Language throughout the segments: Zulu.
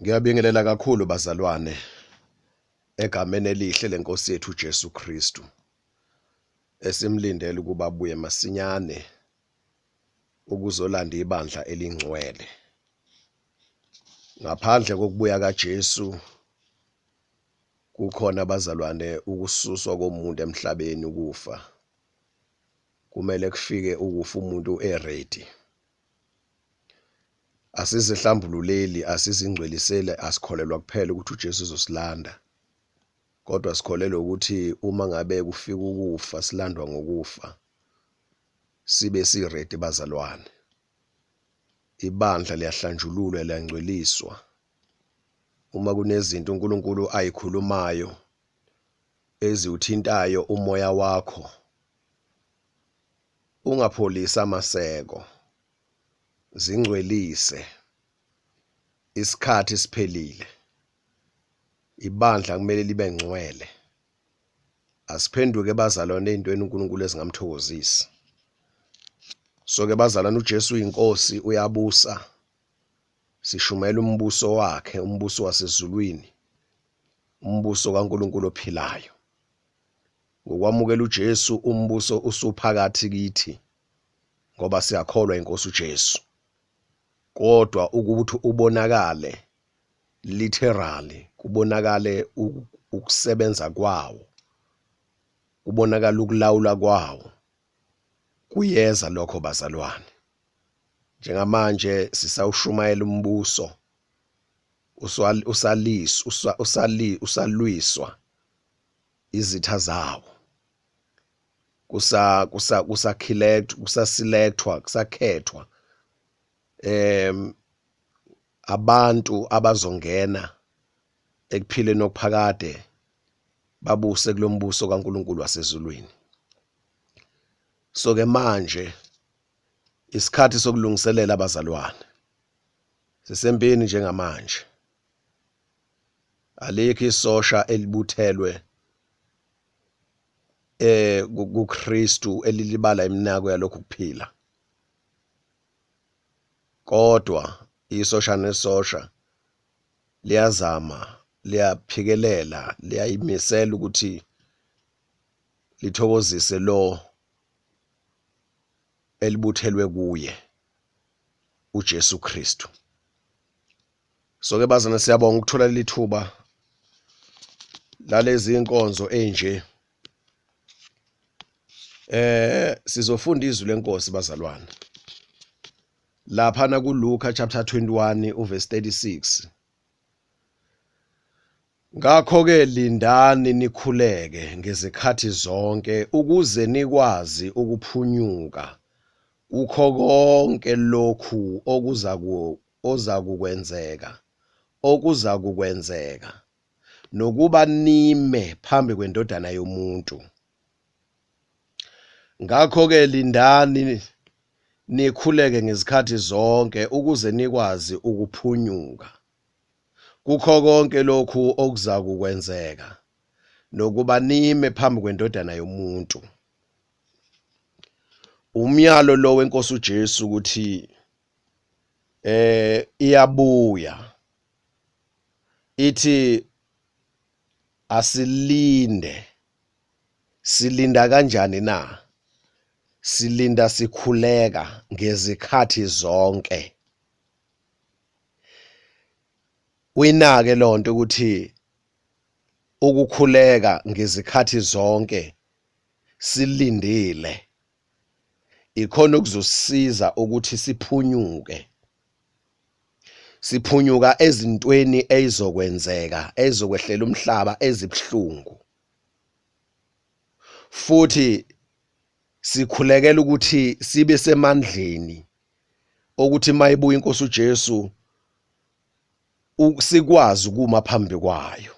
Ngiyabingelela kakhulu bazalwane egameni elihle lenkosi yethu Jesu Kristu esimlindele ukuba abuye masinyane ukuzolanda ibandla elingcwele. Ngaphandle kokubuya kaJesu kukhona bazalwane ukususwa komuntu emhlabeni ukufa. Kumele kufike ukufa umuntu eready. Asizihlambululeli, asizingcwelisele, asikholelwa kuphela ukuthi uJesu uzosilanda. Kodwa sikholelwa ukuthi uma ngabe kufika ukufa silandwa ngokufa sibe siready bazalwane. Ibandla liyahlanjululwa, liyangcweliswa. Uma kunezinto uNkulunkulu ayikhulumayo eziwuthintayo umoya wakho, ungapholisi amaseko, zingcwelise. Isikhathi siphelile. Ibandla kumele libe ngcwele. Asiphenduke bazalwane ezintweni uNkulunkulu ezingamthokozisi. So ke bazalwane, uJesu uyinkosi, uyabusa. Sishumela umbuso wakhe, umbuso wasezulwini, umbuso kaNkulunkulu ophilayo. Ngokwamukela uJesu, umbuso usuphakathi kithi ngoba siyakholwa inkosi uJesu. Kodwa ukuthi ubonakale literally, kubonakale ukusebenza kwawo, kubonakala ukulawula kwawo, kuyeza lokho bazalwane. Njengamanje sisawushumayela umbuso usalwiswa izitha zawo. Kusakhethwa abantu abazongena ekuphileni okuphakade babuse kulombuso kaNkulunkulu wasezulwini. So ke manje isikhathi sokulungiselela abazalwane sisempini njengamanje. Alikho isosha elibuthelwe kuKristu elilibala iminako yalokhu kuphila. Kodwa isosha nesosha liyazama, liyaphikelela, liyayimisela ukuthi lithokozise lo elibuthelwe kuye uJesu Kristu. So ke bazana, siyabonga ukuthola lithuba lalezi inkonzo enje. Sizofunda izwi lenkosi bazalwane. Lapha na kuLuka chapter 21 uverse 36. Ngakho-ke lindani nikhuleke ngezikhathi zonke ukuze nikwazi ukuphunyuka kukho konke lokhu okuzakukwenzeka nokuba nime phambi kwendodana yomuntu. Ngakho-ke lindani nikhuleke ngezikhathi zonke ukuze nikwazi ukuphunyuka kukho konke lokhu okuzakukwenzeka nokuba nime phambi kwendodana yomuntu. Umyalo lo wenkosi uJesu ukuthi iyabuya, ithi asilinde. Silinda kanjani na? Silinda sikhuleka ngezikhathi zonke. Uyinake lonto ukuthi ukukhuleka ngezikhathi zonke silindile ikhona ukuzosiza ukuthi siphunyuke. Siphunyuka ezintweni ezizokwenzeka, ezizokwehlela umhlaba, ezibhlungu. Futhi sikhulekela ukuthi sibe semandleni ukuthi mayibuya inkosi uJesu sikwazi ukuma phambi kwayo.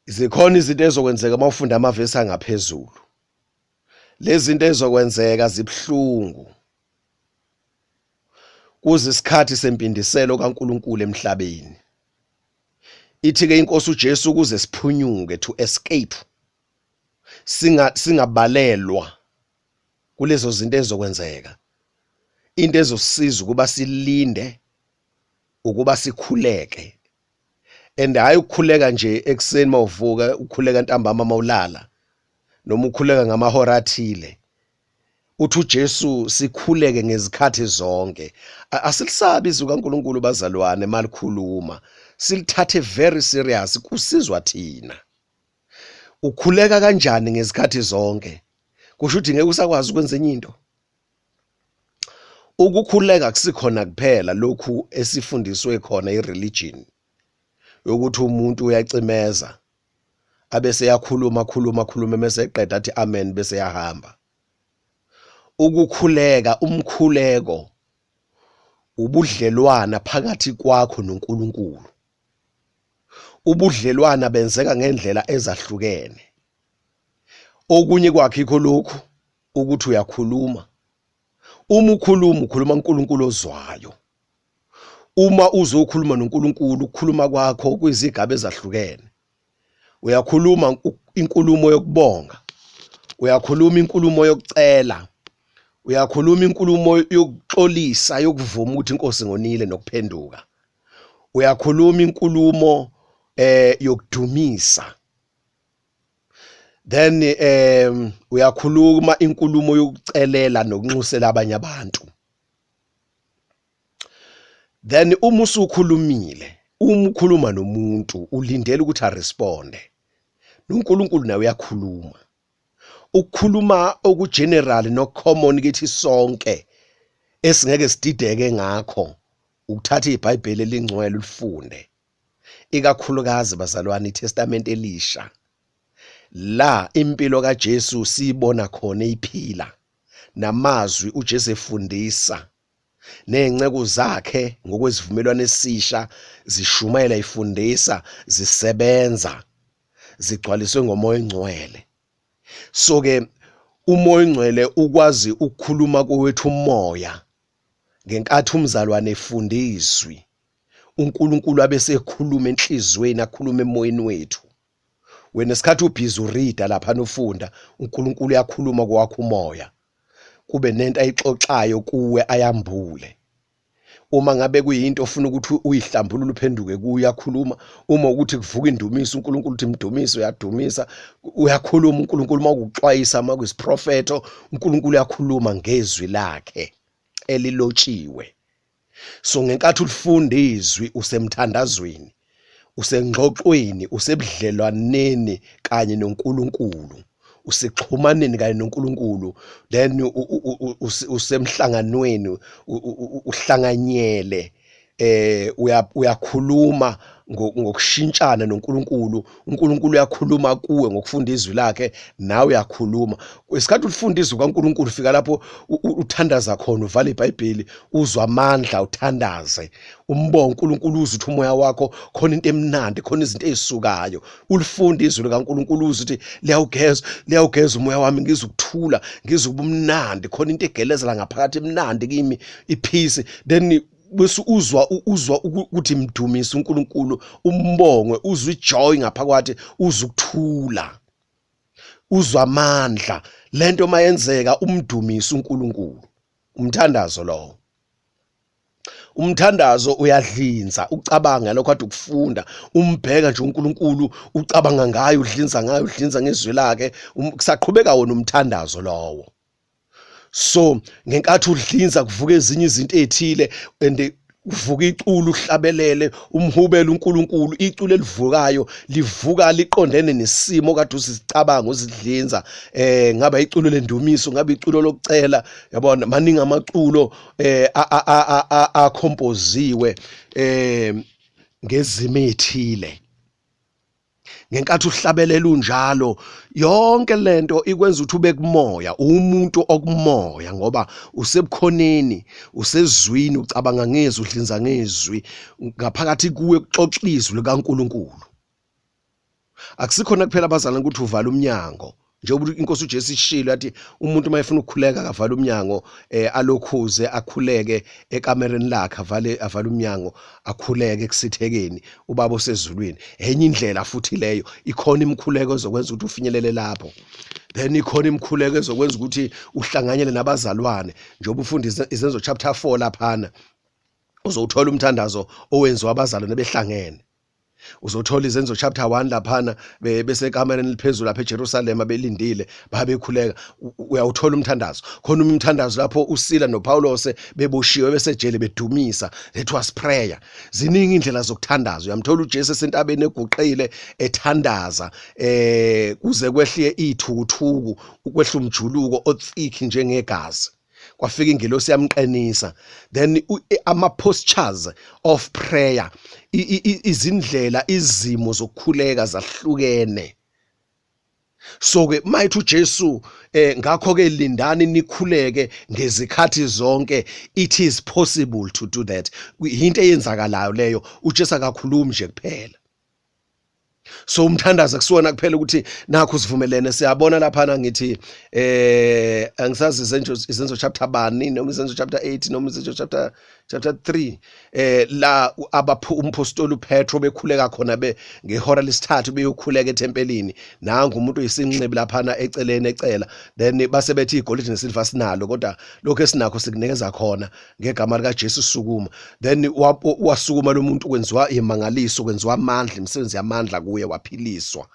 Zikhona izinto ezokwenzeka mawufunda amavesi angaphezulu. Lezi zinto ezokwenzeka zibhlungu. Kuze isikhathi sempindiselo kaNkulunkulu emhlabeni. Ithi ke inkosi uJesu ukuze siphunyuke, to escape, singabalelwa kulezo zinto ezokwenzeka. Into ezosisiza ukuba silinde ukuba sikhuleke, and hayi ukukhuleka nje ekseni mawuvuka, ukukhuleka ntambama mawulala, noma ukukhuleka ngamahora athile. Uthi uJesu sikhuleke ngezikhathi zonke. Asilisabi izwi kaNkulunkulu bazalwane malikhuluma, silithathe very serious, kusizwa thina. Ukhuleka kanjani ngezikhathi zonke? Kusho ukuthi ngeke usakwazi ukwenza enye into. Ukukhuleka kusikhona kuphela lokhu esifundiswe khona ireligion, yokuthi umuntu uyacimeza abese yakhuluma bese eqeda athi amen bese yahamba. Ukukhuleka, umkhuleko ubudlelwana phakathi kwakho noNkulunkulu. Ubudlelwana benzeka ngendlela ezahlukene. Okunye kwakho lokhu ukuthi uyakhuluma. Uma ukhuluma uNkulunkulu ozwayo. Uma uzokhuluma noNkulunkulu, ukukhuluma kwakho kuyizigaba ezahlukene. Uyakhuluma inkulumo yokubonga, uyakhuluma inkulumo yokucela, uyakhuluma inkulumo yokuxolisa, yokuvuma ukuthi inkosi ngonile nokuphenduka. Uyakhuluma inkulumo yokudumisa. Then uyakhuluma inkulumo yokucelela nokunxusela abanye abantu. Then uma usukhulumile, uma ukhuluma nomuntu ulindele ukuthi aresponde. noNkulunkulu nawe uyakhuluma. Ukukhuluma okugeneral nocommon kithi sonke esingeke sidideke ngakho ukuthatha iBhayibheli elingcwele ulifunde. Ikakhulukazi bazalwane iTestament elisha. La impilo kaJesu sibona khona iphila. Namazwi uJesu efundisa. Nezinceko zakhe ngokwesivumelwano esisha zishumayela ifundisa, zisebenza, zigcwaliswe ngomoya ongcwele. So ke umoya ongcwele ukwazi ukukhuluma kwethu umoya ngenkathi umzalwane efundiswi. uNkulunkulu abese ekhuluma enhlizweni, akhuluma emoyeni wethu. Wena isikhathi ubhizi urida lapha nofunda, uNkulunkulu uyakhuluma kwakho umoya. Kube nento ayixoxayo kuwe ayambule. Uma ngabe kuyinto ofuna ukuthi uyihlambulule uphenduke kuyo uyakhuluma. Uma ukuthi kuvuka indumiso uNkulunkulu uthi mdumise uyadumisa. Uyakhuluma uNkulunkulu makuxwayisa makuyisiprofeto uNkulunkulu uyakhuluma ngezwi lakhe elilotshiwe. So ngenkathi ulifunda izwi usemthandazweni, usengxoxweni, usebudlelwaneni kanye noNkulunkulu. Usexhumaneni kanye noNkulunkulu, then usemhlanganweni uhlanganyele, uyakhuluma ngokushintshana noNkulunkulu. uNkulunkulu uyakhuluma kuwe ngokufunda izwi lakhe, nawe uyakhuluma. Isikhathi ulifunda izwi kaNkulunkulu fika lapho uthandaza khona, uvala iBhayibheli, uzwa amandla, uthandaze, umbonga uNkulunkulu, uzwe ukuthi umoya wakho khona into emnandi, khona izinto ezisukayo. Ulifunda izwi likaNkulunkulu uzwe ukuthi liyawugeza umoya wami, ngizwe ukuthula, ngizwe ubumnandi, khona into egelezela ngaphakathi emnandi kimi, ipeace. Then bese uzwa ukuthi mdumise uNkulunkulu, umbonge, uzwe ijoy ngaphakathi, uzwe ukuthula, uzwa amandla. Lento mayenzeka umdumise uNkulunkulu. Umthandazo lo. Umthandazo uyadlinza, ucabanga lokho kade ukufunda, umbheka nje uNkulunkulu, ucabanga ngayo, udlinza ngayo, udlinza ngezwi lakhe, kusaqhubeka wona umthandazo lowo. So ngenkathi udlinza kuvuka ezinye izinto ezithile, and kuvuka iculo, uhlabelele, umhubele uNkulunkulu. Iculo elivukayo livuka liqondene nesimo kade usicabanga uzidlinza. Ngaba iculo lendumiso, ngaba iculo lokucela, yabona maningi amaculo akompoziwe ngezimo ezithile. Ngenkathi uhlabelela unjalo, yonke lento ikwenza ukuthi ube kumoya, umuntu okumoya, ngoba usebukhoneni, usezwini, ucabanga ngezwi, udlinza ngezwi, ngaphakathi kuwe kuxoxa izwi likaNkulunkulu. Akusikhona kuphela abazalwane ukuthi uvala umnyango. Njengoba inkosi uJesu ishilo yathi umuntu mayefuna ukukhuleka akavala umnyango, alokhuze akhuleke ekamereni lakhe, avale umnyango, akhuleke ekusithekeni ubaba osezulwini. Enye indlela futhi leyo, ikhona imikhuleko ezokwenza ukuthi ufinyelele lapho. Then ikhona imikhuleko ezokwenza ukuthi uhlanganyele nabazalwane. Njengoba ufunda Izenzo chapter 4 laphana, uzowuthola umthandazo owenziwa abazalwane behlangene. Uzothola izenzo chapter 1 laphana besekamereni liphezulu lapha eJerusalema belindile babekhuleka. Uyawuthola umthandazo khona umthandazo lapho uSila noPaulos beboshiwe besejele bedumisa. That was prayer. Ziningi indlela zokuthandaza. Uyamthola uJesu esentabeni eguqile ethandaza kuze kwehliye ithukuthuku ukwehla umjuluko othiki njengegazi. Kwafika ingelosi yamqenisa. Then ama postures of prayer, izindlela izimo zokukhuleka zahlukene. So ke mayithi uJesu ngakho ke lindani nikhuleke ngezikhathi zonke. It is possible to do that. Into eyenzakalayo leyo, uJesu akakhulumi nje kuphela. So umthandazo kusuona kuphela ukuthi nakho sivumelene. Siyabona lapha ngithi angisazi izenzo chapter bani noma izenzo chapter 8 noma izenzo chapter 3 la umpostoli uPetro bekhuleka khona ngehora lesithathu beyokhuleka etempelini. Nangu umuntu oyisinxibi lapha eceleni ecela. Then base bethi igolide nesilver sinalo kodwa lokho esinakho sikunikeza khona ngegama lika Jesu sukuma. Then wasukuma lo muntu kwenziwa imangaliso, kwenziwa amandla, imisebenzi yamandla kuye, waphiliswa,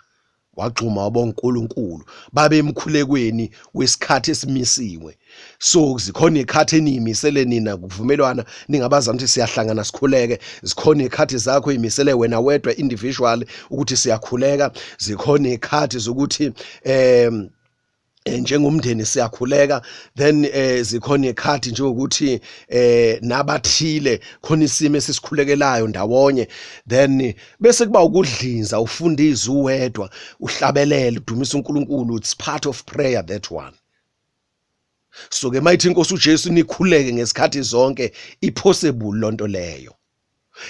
wagxuma wabonga uNkulunkulu. Babe emkhulekweni wesikhathi esimisiwe. So zikhona ikhathi eniyimisele nina kuvumelwana ningabazana ukuthi siyahlangana sikhuleke. Zikhona ikhathi zakho imisele wena wedwa individual ukuthi siyakhuleka. Zikhona ikhathi zokuthi njengomndeni siyakhuleka. Then zikhona ikhathi njengokuthi nabathile khona isimo esisikhulekelayo ndawonye. Then bese kuba ukudlinza, ufundize uwedwa, uhlabelele, udumisa uNkulunkulu. It's part of prayer, that one. So ke mayithi inkosi uJesu nikhuleke ngesikhathi zonke, ipossible lonto leyo.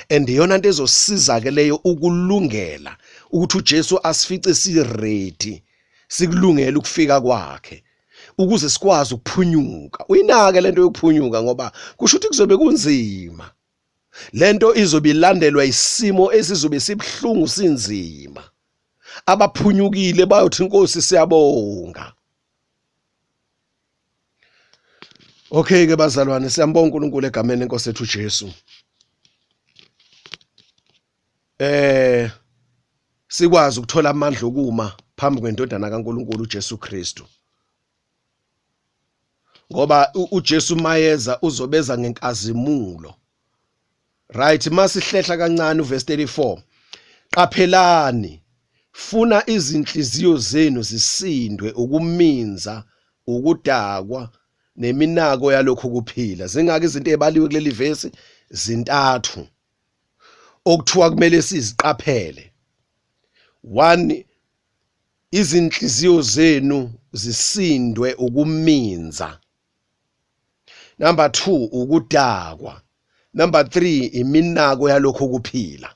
And iyona into ezosiza ke leyo ukulungela ukuthi uJesu asifice si-ready, sikulungela ukufika kwakhe, ukuze sikwazi ukuphunyuka. Uyinake lento yokuphunyuka ngoba kusho ukuthi kuzobe kunzima. Lento izobe ilandelwa isimo esizobe sibhlungu sinzima. Abaphunyukile bayothi inkosi siyabonga. Okay ke bazalwane, siyambonga uNkulunkulu egameni lenkosi yethu uJesu. Sikwazi ukuthola amandla okuma phambi kwendodana kaNkulunkulu uJesu Kristu. Ngoba uJesu mayeza uzobeza ngenkazimulo. Right, masihlehla kancane uverse 34. Qaphelani, funa izinhliziyo zenu zisindwe ukuminza, ukudakwa neminako yalokho kuphila. Zingaki izinto ezibaliwe kuleli verse? Zintathu okuthiwa kumele siziqaphele. 1, izinhliziyo zenu zisindwe ukuminza. Number 2, ukudakwa. Number 3, iminako yalokho kuphila.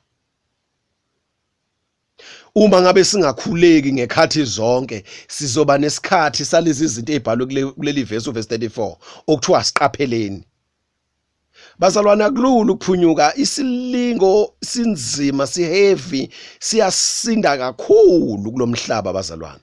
Uma ngabe singakhuleki ngekhathi zonke, sizoba nesikhathi salezi izinto ezibhalwe kuleli verse uverse 34 okuthiwa siqapheleni. Bazalwana, kulula ukuphunyuka, isilingo sinzima, siheavy, siyasinda kakhulu kulomhlaba bazalwana.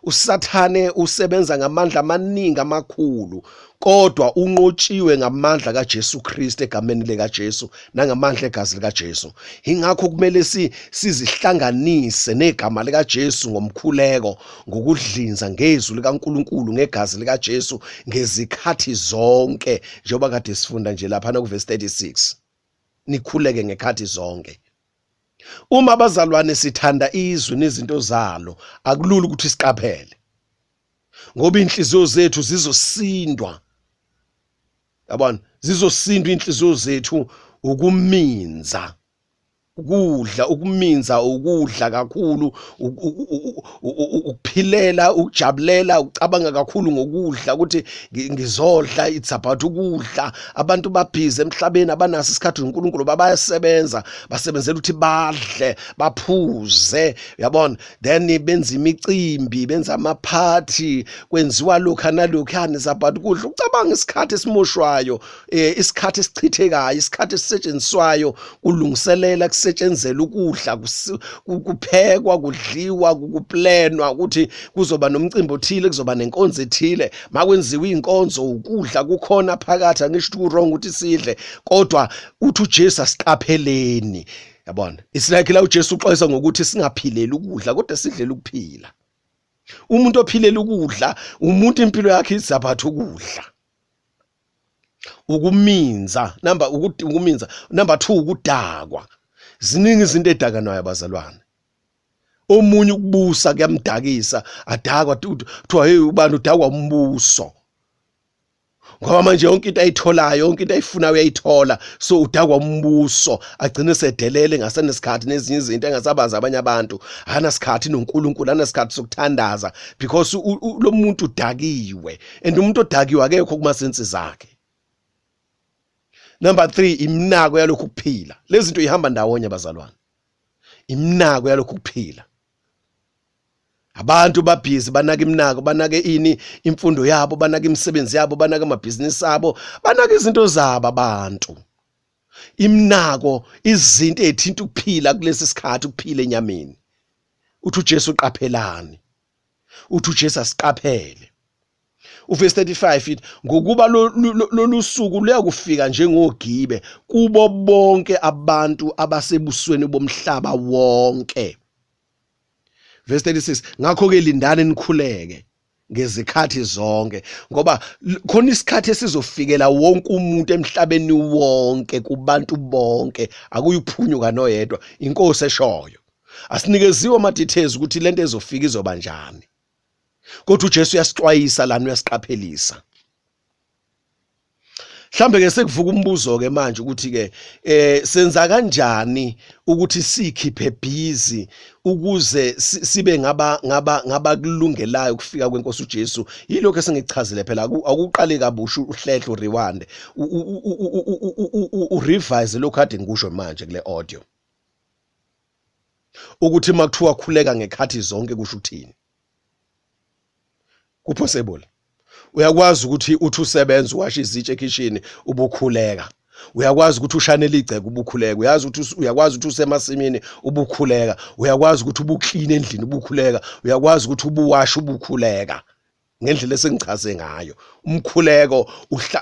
USathane usebenza ngamandla amaningi amakhulu, kodwa unqotshiwe ngamandla kaJesu Kristu egameni lika Jesu nangamandla egazi lika Jesu. Ingakho kumele sizihlanganise negama lika Jesu ngomkhuleko, ngokudlinza ngezwi likaNkulunkulu ngegazi lika Jesu ngezikhathi zonke, njengoba kade sifunda nje lapha ku verse 36. Nikhuleke ngekhathi zonke. Uma abazalwane sithanda izwi nezinto zalo, akulula ukuthi siqaphele, ngoba inhliziyo zethu zizosindwa. Yabona, zizosindwa inhliziyo zethu ukuminza, ukudla, ukuminza, ukudla kakhulu, ukuphilela, ukujabulela, ucabanga kakhulu ngokudla ukuthi ngizodla. It's about ukudla. Abantu babhize emhlabeni, abanaso isikhathi uNkulunkulu, bayasebenza, basebenzela ukuthi badle, baphuze, yabona. Then benza imicimbi, benza amaphathi, kwenziwa lokho nalokho. It's about ukudla. Ucabanga isikhathi esimoshwayo, isikhathi esichithekayo, isikhathi esisetshenziswayo kulungiselela kusetshenzela ukudla kuphekwa kudliwa kuplanwa ukuthi kuzoba nomcimbi othile kuzoba nenkonzo ethile makwenziwa inkonzo ukudla kukhona phakathi angisho ukuthi wrong ukuthi sidle kodwa uthi uJesu asiqapheleni yabona it's like la uJesu uxwayisa ngokuthi singaphileli ukudla kodwa sidlela ukuphila umuntu ophilela ukudla umuntu impilo yakhe izaphatha ukudla ukuminza ukuminza number 2 ukudakwa ziningi izinto edakanayo abazalwane omunye ukubusa kuyamdakisa adakwa kuthiwa hey ubani udakwa umbuso ngoba manje yonke into ayitholayo yonke into ayifuna uyayithola so udakwa umbuso agcine sedelele ngasenesikhathi nezinye izinto engasabazi abanye abantu hana sikhathi noNkulunkulu hana sikhathi sokuthandaza because lo muntu udakiwe and umuntu odakiwe akekho kumasensi zakhe. Number 3 imnako yalokhu ukuphila lezi zinto ihamba ndawonye abazalwane imnako yalokhu ukuphila abantu babhizi banaka imnako banake ini imfundo yabo banaka imisebenzi yabo banaka amabhizinisi abo banaka izinto zabo abantu imnako izinto ezithinta ukuphila kulesi sikhathi ukuphila enyameni uthi uJesu uqaphelani uthi uJesu asiqaphele uverse 35 ithi ngokuba lolu suku luyakufika njengogibe kubo bonke abantu abasebusweni bomhlaba wonke. Verse 36 ngakho ke lindani nikhuleke ngezikhathi zonke ngoba khona isikhathi esizofikela wonke umuntu emhlabeni wonke kubantu bonke akuyiphunyuka noyedwa inkosi eshoyo asinikeziwe ama details ukuthi lento ezofika izoba njani kodwa uJesu uyasixwayisa lana uyasiqaphelisa. Mhlambe ke sekuvuka umbuzo ke manje ukuthi ke senza kanjani ukuthi sikhiphe busy ukuze sibe ngaba kulungelayo ukufika kwenkosi uJesu yilokho esengichazile phela akuqale kabusha uhlehlo rewind urevise lokho kade ngikusho manje kule audio ukuthi makuthiwa khuleka ngekhathi zonke kusho uthini kupossible uyakwazi ukuthi uthi usebenza uwasha izitshe ekitchen ubukhuleka uyakwazi ukuthi ushanele igceke ubukhuleka uyakwazi ukuthi usemasimini ubukhuleka uyakwazi ukuthi ubukline endlini ubukhuleka uyakwazi ukuthi ubuwasha ubukhuleka ngendlela esengichaze ngayo umkhuleko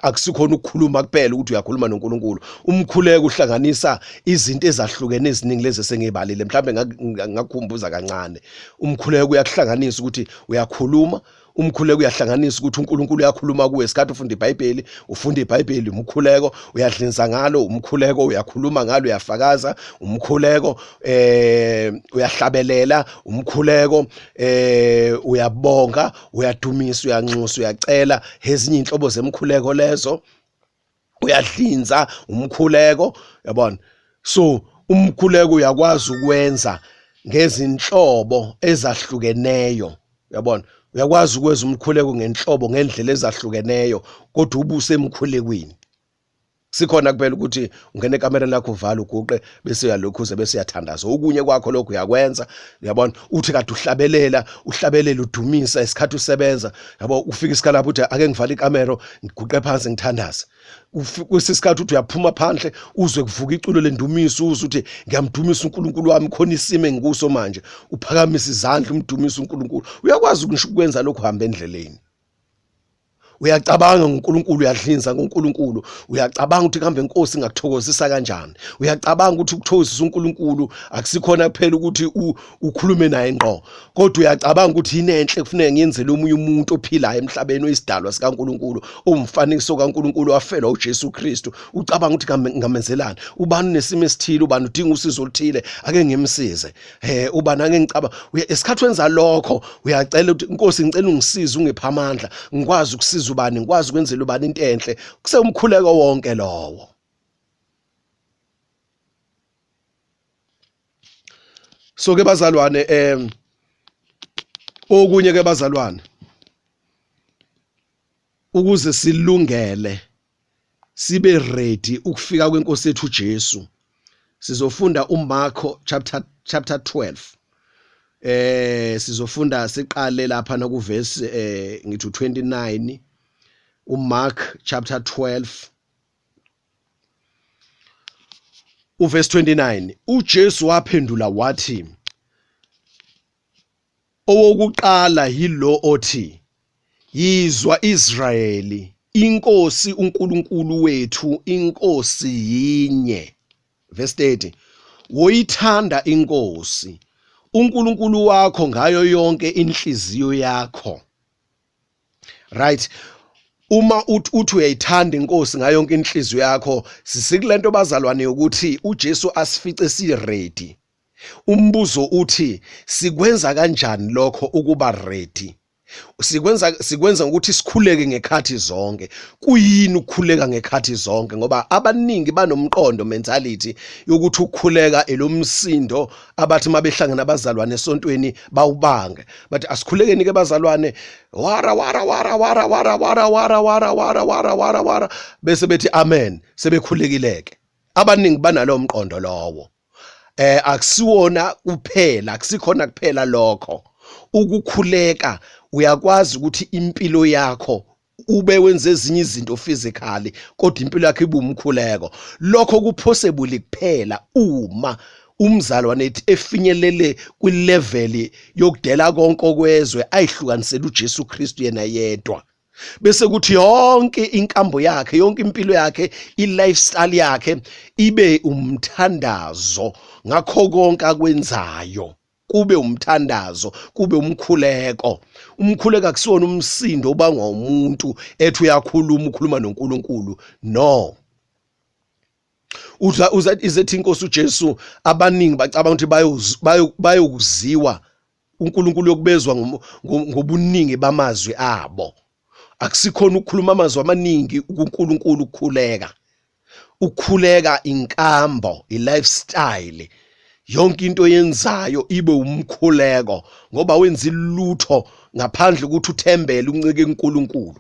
akusikhona ukukhuluma kuphela ukuthi uyakhuluma noNkulunkulu umkhuleko uhlanganisa izinto ezahlukene eziningi lezi esengibalile mhlambe ngakukhumbuza kancane umkhuleko uyakuhlanganisa ukuthi uyakhuluma umkhuleko uyahlanganisa ukuthi uNkulunkulu uyakhuluma kuwe isikhathi ufunda iBhayibheli umkhuleko uyadlinza ngalo umkhuleko uyakhuluma ngalo uyafakaza umkhuleko uyahlabelela umkhuleko uyabonga uyadumisa uyanxusa uyacela ezinye inhlobo zemkhuleko lezo uyadlinza umkhuleko yabona so umkhuleko uyakwazi ukwenza ngezinhlobo ezahlukeneyo yabona uyakwazi ukwenza umkhuleko ngenhlobo ngendlela ezahlukeneyo kodwa ubuse emkhulekweni sikhona kuphela ukuthi ungene ekamereni lakho uvala uguqe bese uyalokhuza bese uyathandaza okunye kwakho lokho uyakwenza uyabona uthi kade uhlabelele udumisa isikhathi usebenza yabo ufika isikhala lapho uthi ake ngivale ikamera ngiguqe phansi ngithandaza kwesikhathi uthi uyaphuma phandle uzwe kuvuka iculo lendumiso uzwe uthi ngiyamdumisa uNkulunkulu wami khona isime ngikuso manje uphakamisa izandla umdumisa uNkulunkulu uyakwazi ukwenza lokho hamba endleleni uyacabanga ngoNkulunkulu uyadlinza ngoNkulunkulu uyacabanga ukuthi kambe inkosi ingakuthokozisa kanjani uyacabanga ukuthi ukuthokozisa uNkulunkulu akusikhona kuphela ukuthi ukhulume naye ngqo kodwa uyacabanga ukuthi inenhle kufanele ngiyenzele omunye umuntu ophilayo emhlabeni oyisidalwa sikaNkulunkulu omfanekiso kaNkulunkulu wafelwa uJesu Kristu ucabanga ukuthi ngamenzelani ubani nesimo esithile ubani udinga usizo oluthile ake ngimsize ubani ake ngicabanga esikhathi wenza lokho uyacela ukuthi inkosi ngicela ungisize ungipha amandla ngikwazi ukusiza ubani ngikwazi ukwenzela ubani into enhle kuseumkhuleko wonke lowo. So ke bazalwane okunye ke bazalwane ukuze silungele sibe ready ukufika kwenkosi yethu uJesu sizofunda uMarko chapter 12 sizofunda siqale lapha na kuverse ngithi 29 uMark chapter 12 uverse 29, uJesu waphendula wathi, owokuqala yilo othi, yizwa Israyeli, inkosi uNkulunkulu wethu, inkosi yinye. Verse 30, woyithanda inkosi uNkulunkulu wakho ngayo yonke inhliziyo yakho. Right? Uma uthi uyayithanda inkosi ngayo yonke inhliziyo yakho, sisekulento bazalwane yokuthi uJesu asifice si ready. Umbuzo uthi sikwenza kanjani lokho ukuba ready? Sikwenza ukuthi sikhuleke ngekhathi zonke. Kuyini ukukhuleka ngekhathi zonke? Ngoba abaningi banomqondo mentality yokuthi ukukhuleka elomsindo abathi mabehlangana abazalwane esontweni bawubange. But asikhulekeni ke bazalwane wara wara wara wara wara wara wara wara wara wara wara wara bese bethi amen sebekhulekileke. Abaningi banalo mqondo lowo. Akusiwona kuphela, akusikhona kuphela lokho. Ukukhuleka uyakwazi ukuthi impilo yakho ube wenze ezinye izinto physically kodwa impilo yakho ibe umkhuleko. Lokho kupossible kuphela uma umzalwane efinyelele kwilevel yokudela konke okwezwe ayihlukanisela uJesu Kristu yena yedwa. Bese kuthi yonke inkambo yakhe, yonke impilo yakhe, i-lifestyle yakhe ibe umthandazo ngakho konke akwenzayo. Kube umthandazo, kube umkhuleko. Umkhuleko akusiwona umsindo obangwa umuntu ethi uyakhuluma ukhuluma noNkulunkulu. No. Izethi inkosi uJesu abaningi bacabanga ukuthi bayokuziwa uNkulunkulu yokubezwa ngobuningi bamazwi abo. Akusikhona ukukhuluma amazwi amaningi kuNkulunkulu ukukhuleka. Ukukhuleka inkambo, i-lifestyle. Yonke into yenzayo ibe umkhuleko ngoba wenza ilutho ngaphandle ukuthi uthembele uncike kuNkulunkulu.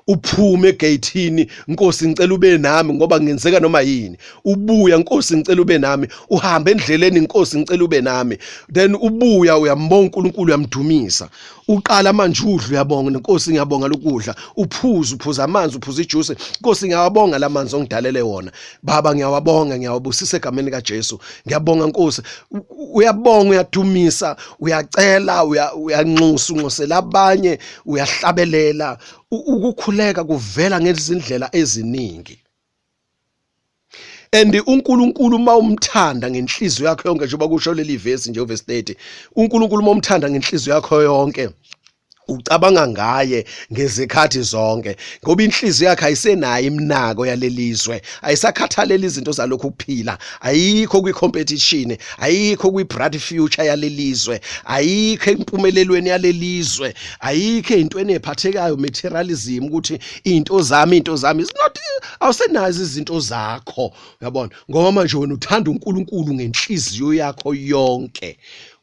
Uphume egeyithini, Nkosi ngicela ube nami ngoba ngenzeka noma yini. Ubuya, Nkosi ngicela ube nami. Uhamba endleleni, Nkosi ngicela ube nami. Then ubuya uyambonga uNkulunkulu, uyamdumisa. Uqala manje udlu uyabonga, Nkosi ngiyabonga lokudla. Uphuza amanzi, uphuza ijuice. Nkosi ngiyabonga lamanzi ongidalele wona. Baba ngiyawabonga, ngiyawabusisa egameni kaJesu. Ngiyabonga Nkosi. Uyabonga, uyadumisa, uyacela, uyanxusa, unxusela abanye, uyahlabelela. Ukukhuleka kuvela ngezindlela eziningi. And uNkulunkulu mawumthanda ngenhliziyo yakho yonke, njengoba kusho leli verse nje uverse 30, uNkulunkulu mawumthanda ngenhliziyo yakho yonke ucabanga ngaye ngezikhathi zonke, ngoba inhliziyo yakhe ayisenayo iminako yalelizwe, ayisakhathalela izinto zalokhu kuphila, ayikho kwi-competition, ayikho kwi-bright future yalelizwe, ayikho empumelelweni yalelizwe, ayikho ezintweni eziphathekayo materialism ukuthi into zami is not, awusenazi izinto zakho, uyabona, ngoba manje wena uthanda uNkulunkulu ngenhliziyo yakho yonke.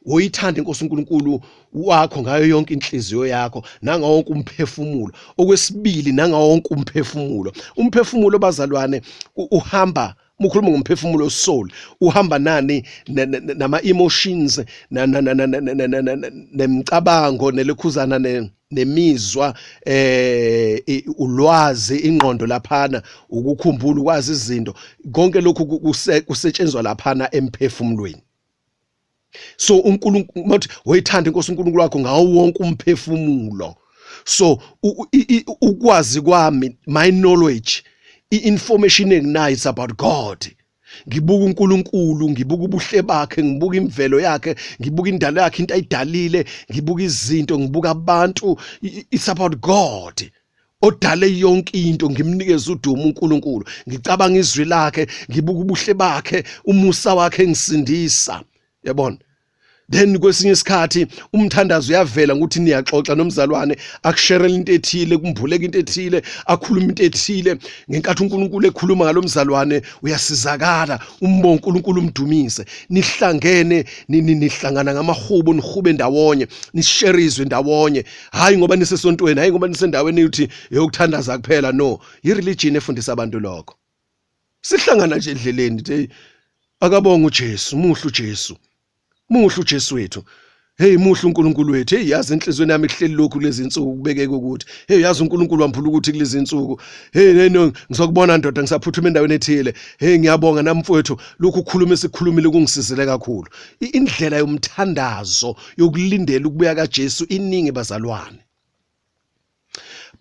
Uyithanda inkosi uNkulunkulu wakho ngayo yonke inhliziyo yakho nangawo wonke umphefumulo. Okwesibili, nangawo wonke umphefumulo. Umphefumulo bazalwane uhamba, mukhuluma ngomphefumulo soul, uhamba nani nama emotions nemicabango nelekhuzana nemizwa, ulwazi, ingqondo laphana, ukukhumbula, ukwazi izinto, konke lokhu kusetshenzwa laphana emphefumulweni. So uNkulunkulu mathi wayithanda inkosi uNkulunkulu wakho ngawo wonke umphefumulo. So ukwazi kwami, my knowledge, i-information enginayo is about God. Ngibuka uNkulunkulu, ngibuka ubuhle bakhe, ngibuka imvelo yakhe, ngibuka indalo yakhe into ayidalile, ngibuka izinto, ngibuka abantu. It's about God. Odale yonke into, ngimnikeza udumo uNkulunkulu, ngicabanga izwi lakhe, ngibuka ubuhle bakhe, umusa wakhe ngisindisa. Yabona? Then kwesinye isikhathi umthandazo uyavela ukuthi niyaxoxa nomzalwane, akusherela into ethile, kumbuleka into ethile, akhuluma into ethile. Ngenkathi uNkulunkulu ekhuluma ngalomzalwane uyasizakala, umbonga uNkulunkulu umdumise. Nihlangene, nihlangana ngamahubo, nihube ndawonye, nisherizwe ndawonye. Hayi ngoba nisesontweni, hayi ngoba nisendaweni uthi yokuthandaza kuphela. No, i-religion efundisa abantu lokho. Sihlangana nje endleleni nje, akabonga uJesu, muhle uJesu. Muhle uJesu wethu. Hey muhle uNkulunkulu wethu, hey yazi enhlizweni yami ihleli lokhu lezi insuku kubekeke ukuthi hey yazi uNkulunkulu wamphula ukuthi kulezi insuku hey no ngizokubona ndoda ngisaphuthuma endaweni ethile hey ngiyabonga namfowethu lokhu ukukhuluma esikhulumile kungisizile kakhulu. Indlela yomthandazo yokulindela ukubuya kaJesu iningi bazalwane,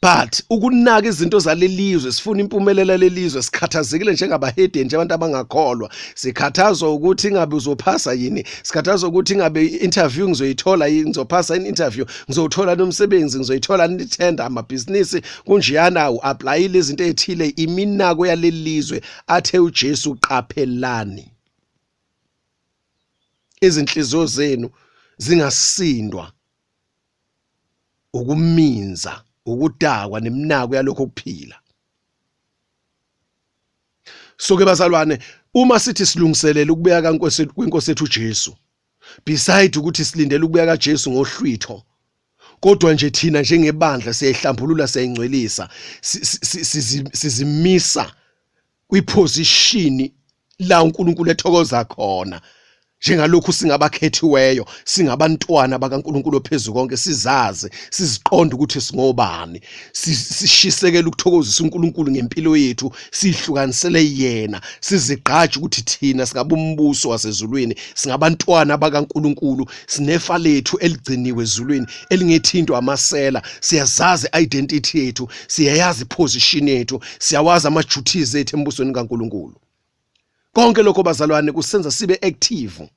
but ukunaka izinto zalelizwe sifuna impumelelo lelizwe sikhathazekile njengabahedeni nje abantu abangakholwa, sikhathazwa ukuthi ingabe uzophasa yini, sikhathazwa ukuthi ingabe interview ngizoyithola yini, ngizophasa interview, ngizothola nomsebenzi, ngizoyithola nitenda amabhizinisi kunjiyana uapplyile izinto ezithile. Iminako yalelizwe athe uJesu qaphelani izinhliziyo zenu zingasindwa ukuminza ukudakwa neminako yalokho kuphila. So ke bazalwane, uma sithi silungiselela ukubuya kwenkosi yethu uJesu, beside ukuthi silindele ukubuya kaJesu ngohlwitho, kodwa nje thina njengebandla siyayihlambulula, siyayingcwelisa, sizimisa kwiposition la uNkulunkulu ethokoza khona. Njengalokhu singabakhethiweyo, singabantwana bakaNkulunkulu ophezulu konke, sizazi, siziqonda ukuthi singobani, sishisekela ukuthokozisa uNkulunkulu ngempilo yethu, sihlukanisele yena, sizigqaje ukuthi thina singabumbuso wasezulwini, singabantwana bakaNkulunkulu, sinefa lethu eligciniwe ezulwini elingethintwa amasela. Siyazazi identity yethu, siyayazi position yethu, siyawazi ama-duties ethu embusweni kaNkulunkulu. Konke lokho bazalwane kusenza sibe active,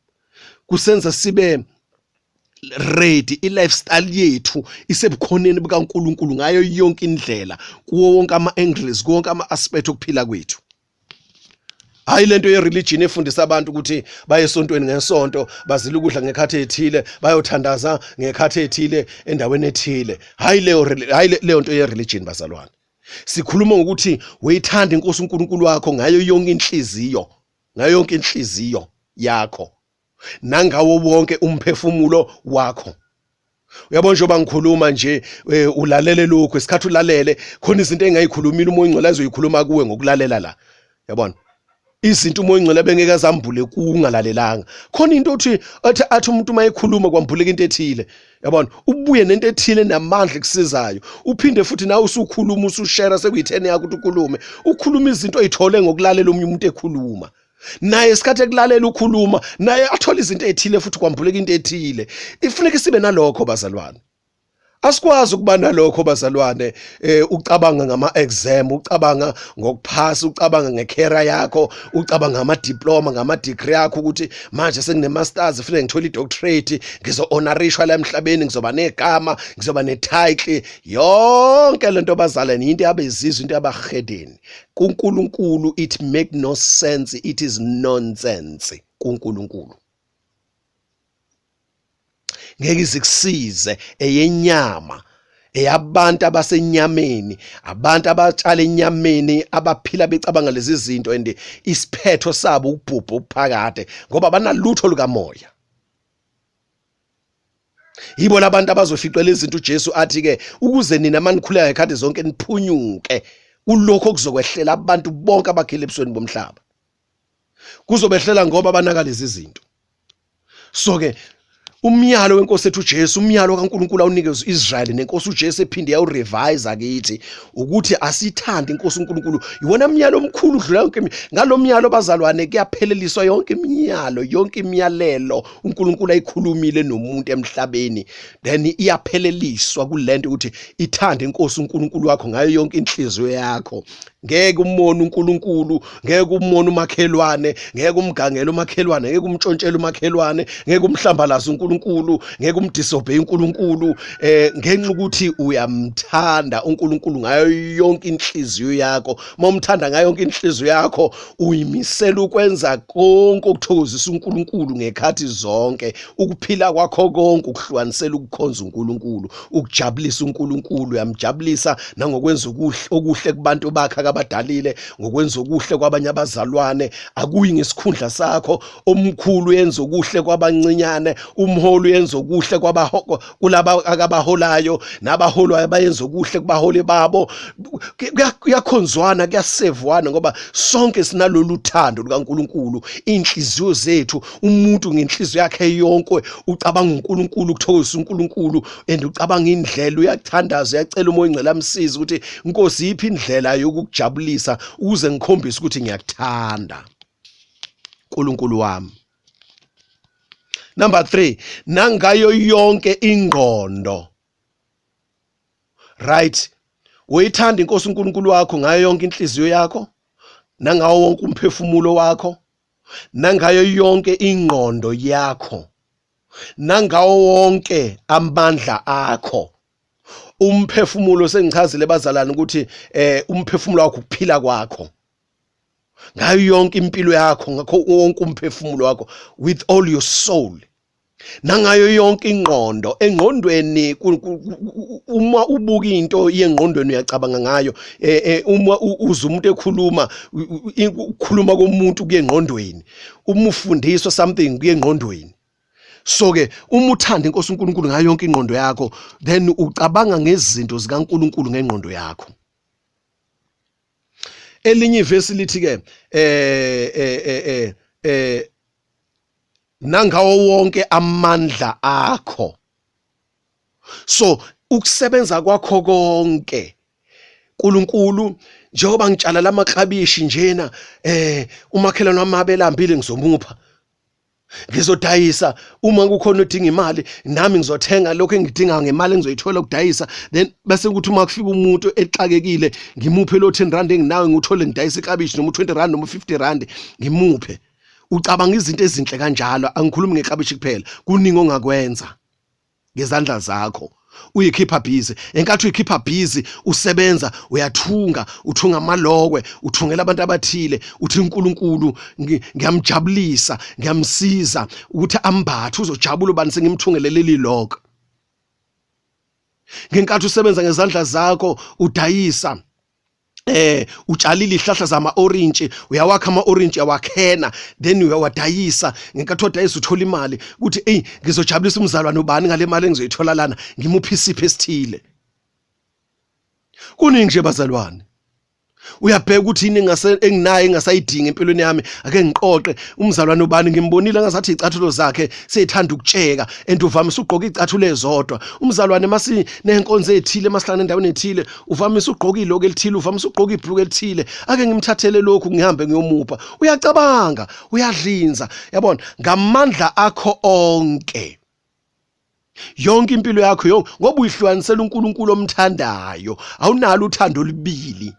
kusenza sibe ready, i-lifestyle yethu isebukhoneni bukaNkulunkulu ngayo yonke indlela, kuwo wonke ama-angles, kuwo wonke ama-aspect okuphila kwethu. Hayi lento ye-religion efundisa abantu ukuthi baye esontweni ngesonto, bazile ukudla ngekhathi ethile, bayothandaza ngekhathi ethile endaweni ethile. Hayi leyo nto ye-religion bazalwane. Sikhuluma ngokuthi weyithanda inkosi uNkulunkulu wakho ngayo yonke inhliziyo, ngayo yonke inhliziyo yakho, nangawo wonke umphefumulo wakho. Uyabona njengoba ngikhuluma nje ulalele lokho, isikhathi ulalele khona izinto engayikhulumile umoya ingcwele azoyikhuluma kuwe ngokulalela la. Yabona izinto umoya ingcwele bengeke azambule kungalalelanga. Khona into uthi athi umuntu mayekhuluma kwambuleka into ethile, yabona ubuye nento ethile namandla kusizayo, uphinde futhi nawe usukhuluma usushare sekuyithene yakho ukuthi ukhulume, ukhuluma izinto oyithole ngokulalela omunye umuntu ekhuluma. Naye isikhathi ekulalela ukhuluma naye athola izinto ezithile futhi kwambuleka into ethile. Ifuneka sibe nalokho bazalwane. Asikwazi ukuba nalokho bazalwane, ucabanga ngama-exam, ucabanga ngokuphasa, ucabanga ngecareer yakho, ucabanga ngama-diploma, ngama-degree yakho ukuthi manje sengine-masters futhi ngithola i-doctorate, ngizo-honorishwa la emhlabeni, ngizoba negama, ngizoba ne-title. Yonke lento bazalwane into yabezizwe, into yabahedeni. kuNkulunkulu it make no sense, it is nonsense kuNkulunkulu. Ngeke izikusize eyenyama, eyabantu abasenyameni, abantu abatshala enyameni, abaphila becabanga lezi zinto and isiphetho sabo ukubhubha uphakade ngoba banalutho lukamoya. Yibo labantu abazoficela izinto uJesu athi ke ukuze nina manikhuleka ngekhathi zonke niphunyuke, kulokho kuzokwehlela abantu bonke abakhile ebusweni bomhlaba. Kuzobehlela ngoba banaka lezi zinto. So ke umyalo wenkosi ethu uJesu, umyalo kaNkulunkulu awunikeza uIsrael nenkosi uJesu ephinde yawurevise akithi ukuthi asithande inkosi uNkulunkulu. Iwona myalo omkhulu udlula yonke. Ngalomyalo bazalwane kuyapheleliswa yonke imiyalo, yonke imiyalelo uNkulunkulu ayikhulumile nomuntu emhlabeni, then iyapheleliswa kulento ukuthi ithande inkosi uNkulunkulu wakho ngayo yonke inhliziyo yakho. Ngeke umone uNkulunkulu, ngeke umone umakhelwane, ngeke umgangela umakhelwane, ngeke umtshontshela umakhelwane, ngeke umhlambalaza uNkulunkulu, ngeke umdisobey uNkulunkulu, ngenxa ukuthi uyamthanda uNkulunkulu ngayo yonke inhliziyo yakho. Momthanda ngayo yonke inhliziyo yakho, uyimisela ukwenza konke ukuthokozisa uNkulunkulu ngekhathi zonke, ukuphila kwakho konke ukuhlukanisela ukukhonza uNkulunkulu, ukujabulisa uNkulunkulu. Uyamjabulisa nangokwenza okuhle kubantu bakhe abadalile, ngokwenza okuhle kwabanye abazalwane, akuyi ngesikhundla sakho. Omkhulu yenza okuhle kwabancinyane, umholi uyenza okuhle kulaba akabaholayo, nabaholwayo bayenza okuhle kubaholi babo. Kuyakhonzwana, kuyasevwana ngoba sonke sinalolu uthando lukaNkulunkulu. Inhliziyo zethu, umuntu ngenhliziyo yakhe yonke ucabanga uNkulunkulu, ukuthokozisa uNkulunkulu, and ucabanga indlela, uyakuthandaza, uyacela umoya ingcela amsiza ukuthi Nkosi yiphi indlela yokukujabulisa ukuze ngikhombise ukuthi ngiyakuthanda uNkulunkulu wami. Number 3, nangayo yonke ingqondo. Right? Uyithanda iNkosi uNkulunkulu wakho ngayo yonke inhliziyo yakho, nangawo wonke umphefumulo wakho, nangayo yonke ingqondo yakho, nangawo wonke amandla akho. Umphefumulo sengichazile bazalana ukuthi umphefumulo wakho ukuphila kwakho. Ngayo yonke impilo yakho, ngakho wonke umphefumulo wakho, with all your soul. Nangayo yonke ingqondo, engqondweni uma ubuka into yengqondweni uyacabanga ngayo. Uma uza umuntu ekhuluma, ukukhuluma komuntu kuyengqondweni. Uma ufundiswa something kuyengqondweni. So ke uma uthanda iNkosi uNkulunkulu ngayo yonke ingqondo yakho, then ucabanga ngezinto zikaNkulunkulu ngengqondo yakho. Elinye ivesi lithi ke nangawo wonke amandla akho. So ukusebenza kwakho konke uNkulunkulu, njengoba ngitshala lamaklabishi njena, umakhelwane wami abelambile ngizomupha, ngizodayisa. Uma kukhona udinga imali, nami ngizothenga lokho engidinga ngemali engizoyithola ukudayisa. Then bese ukuthi uma kufika umuntu exakekile, ngimuphe lo 10 rand enginawe, ngithole ngidayisa iklabishi noma 20 rand noma 50 rand ngimuphe. Ucabanga izinto ezinhle kanjalo. Angikhulumi ngeklabishi kuphela, kuningi ongakwenza ngezandla zakho. Uyikhipha busy, enkathi uyikhipha busy usebenza, uyathunga, uthunga amalokwe, uthungela abantu abathile, uthi uNkulunkulu ngiyamjabulisa, ngiyamsiza ukuthi ambathe, uzojabula ubani sengimthungele leli lokho. Ngenkathi usebenza ngezandla zakho udayisa, utshalile ihlahla zama-orintshi, uyawakha ama-orintshi, uyawakhena, then uyawadayisa. Ngenkathi wadayisa uthola imali ukuthi ngizojabulisa umzalwane ubani ngale mali engizoyithola lana, ngimuphe isipho esithile. Kuningi nje bazalwane. Uyabheka ukuthi yini enginayo engasayidingi empilweni yami, ake ngiqoqe. Umzalwane ubani ngimbonile ngazathi izicathulo zakhe seyithanda ukutsheka, and uvamise ugqoka izicathulo ezodwa. Umzalwane masi nenkonzo ezithile, masihlangana endaweni ethile, uvamise ugqoka iloko elithile, uvamise ugqoka ibhruku elithile. Ake ngimthathele lokhu ngihambe ngiyomupha. Uyacabanga, uyadlinza, yabona, ngamandla akho onke. Yonke impilo yakho ngoba uyihlukanisela uNkulunkulu omthandayo, awunalo uthando olubili.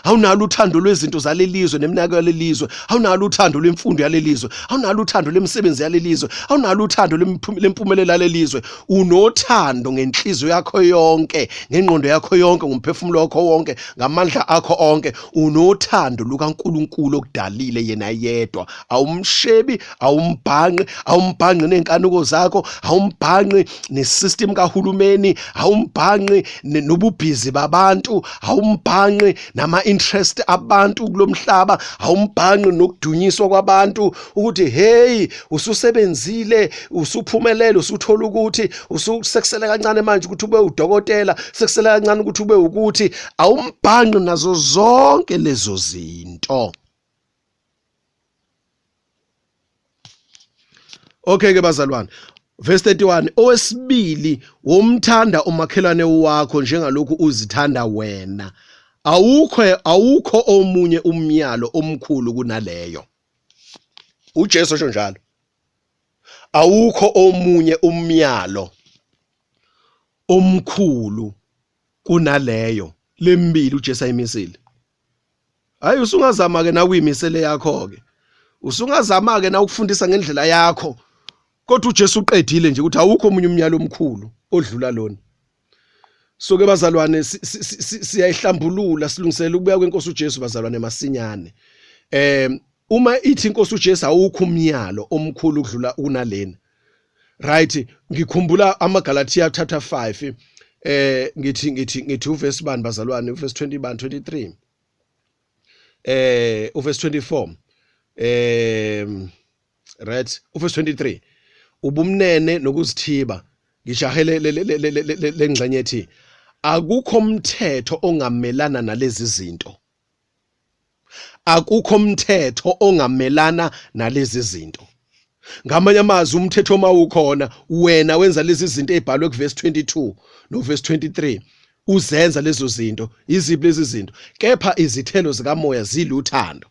Awunalo uthando lwezinto zalelizwe neminako yalelizwe, awunalo uthando lwemfundo yalelizwe, awunalo uthando lemisebenzi yalelizwe, awunalo uthando lempumelelo yalelizwe. Unothando ngenhliziyo yakho yonke, ngengqondo yakho yonke, ngomphefumulo wakho wonke, ngamandla akho onke. Unothando lukaNkulunkulu okudalile yena yedwa. Awumshebi, awumbhanqi nenkanuko zakho, awumbhanqi nesystem kahulumeni, awumbhanqi nobubhizi babantu, awumbhanqi ama-interest abantu kulomhlaba, awumbhanqi nokudunyiswa kwabantu ukuthi hey ususebenzile, usuphumelele, usuthola ukuthi, ususekusele kancane manje ukuthi ube udokotela, sekusele kancane ukuthi ube ukuthi. Awumbhanqi nazo zonke lezo zinto. Okay ke bazalwane, verse 31, owesibili, womthanda umakhelwane wakho njengalokhu uzithanda wena. Awukho omunye umyalo omkhulu kunaleyo. uJesu osho njalo. Awukho omunye umyalo omkhulu kunaleyo. Lembili uJesu ayimisile. Hayi usungazama ke na uyimisele yakho ke. Usungazama ke na ukufundisa ngendlela yakho. Kodwa uJesu uqedile nje ukuthi awukho omunye umyalo omkhulu odlula lona. So ke bazalwane siyayihlambulula, silungisela ukubuya kweNkosi uJesu bazalwane masinyane. Uma ithi iNkosi uJesu awukho umyalo omkhulu ukudlula kunalena. Right, ngikhumbula amaGalatia chapter 5, ngithi uverse bani bazalwane, uverse 20 bani 23. Uverse 24. Right, uverse 23. ubumnene nokuzithiba. Ngijahele lengxenye ethi akukho umthetho ongamelana nalezi zinto. Akukho umthetho ongamelana nalezi zinto. Ngamanye amazwi umthetho mawukhona wena wenza lezi zinto ezibhalwe kuverse 22 no verse 23 uzenza lezo zinto. Iziphi lezi zinto? Kepha izithelo zikamoya ziluthando.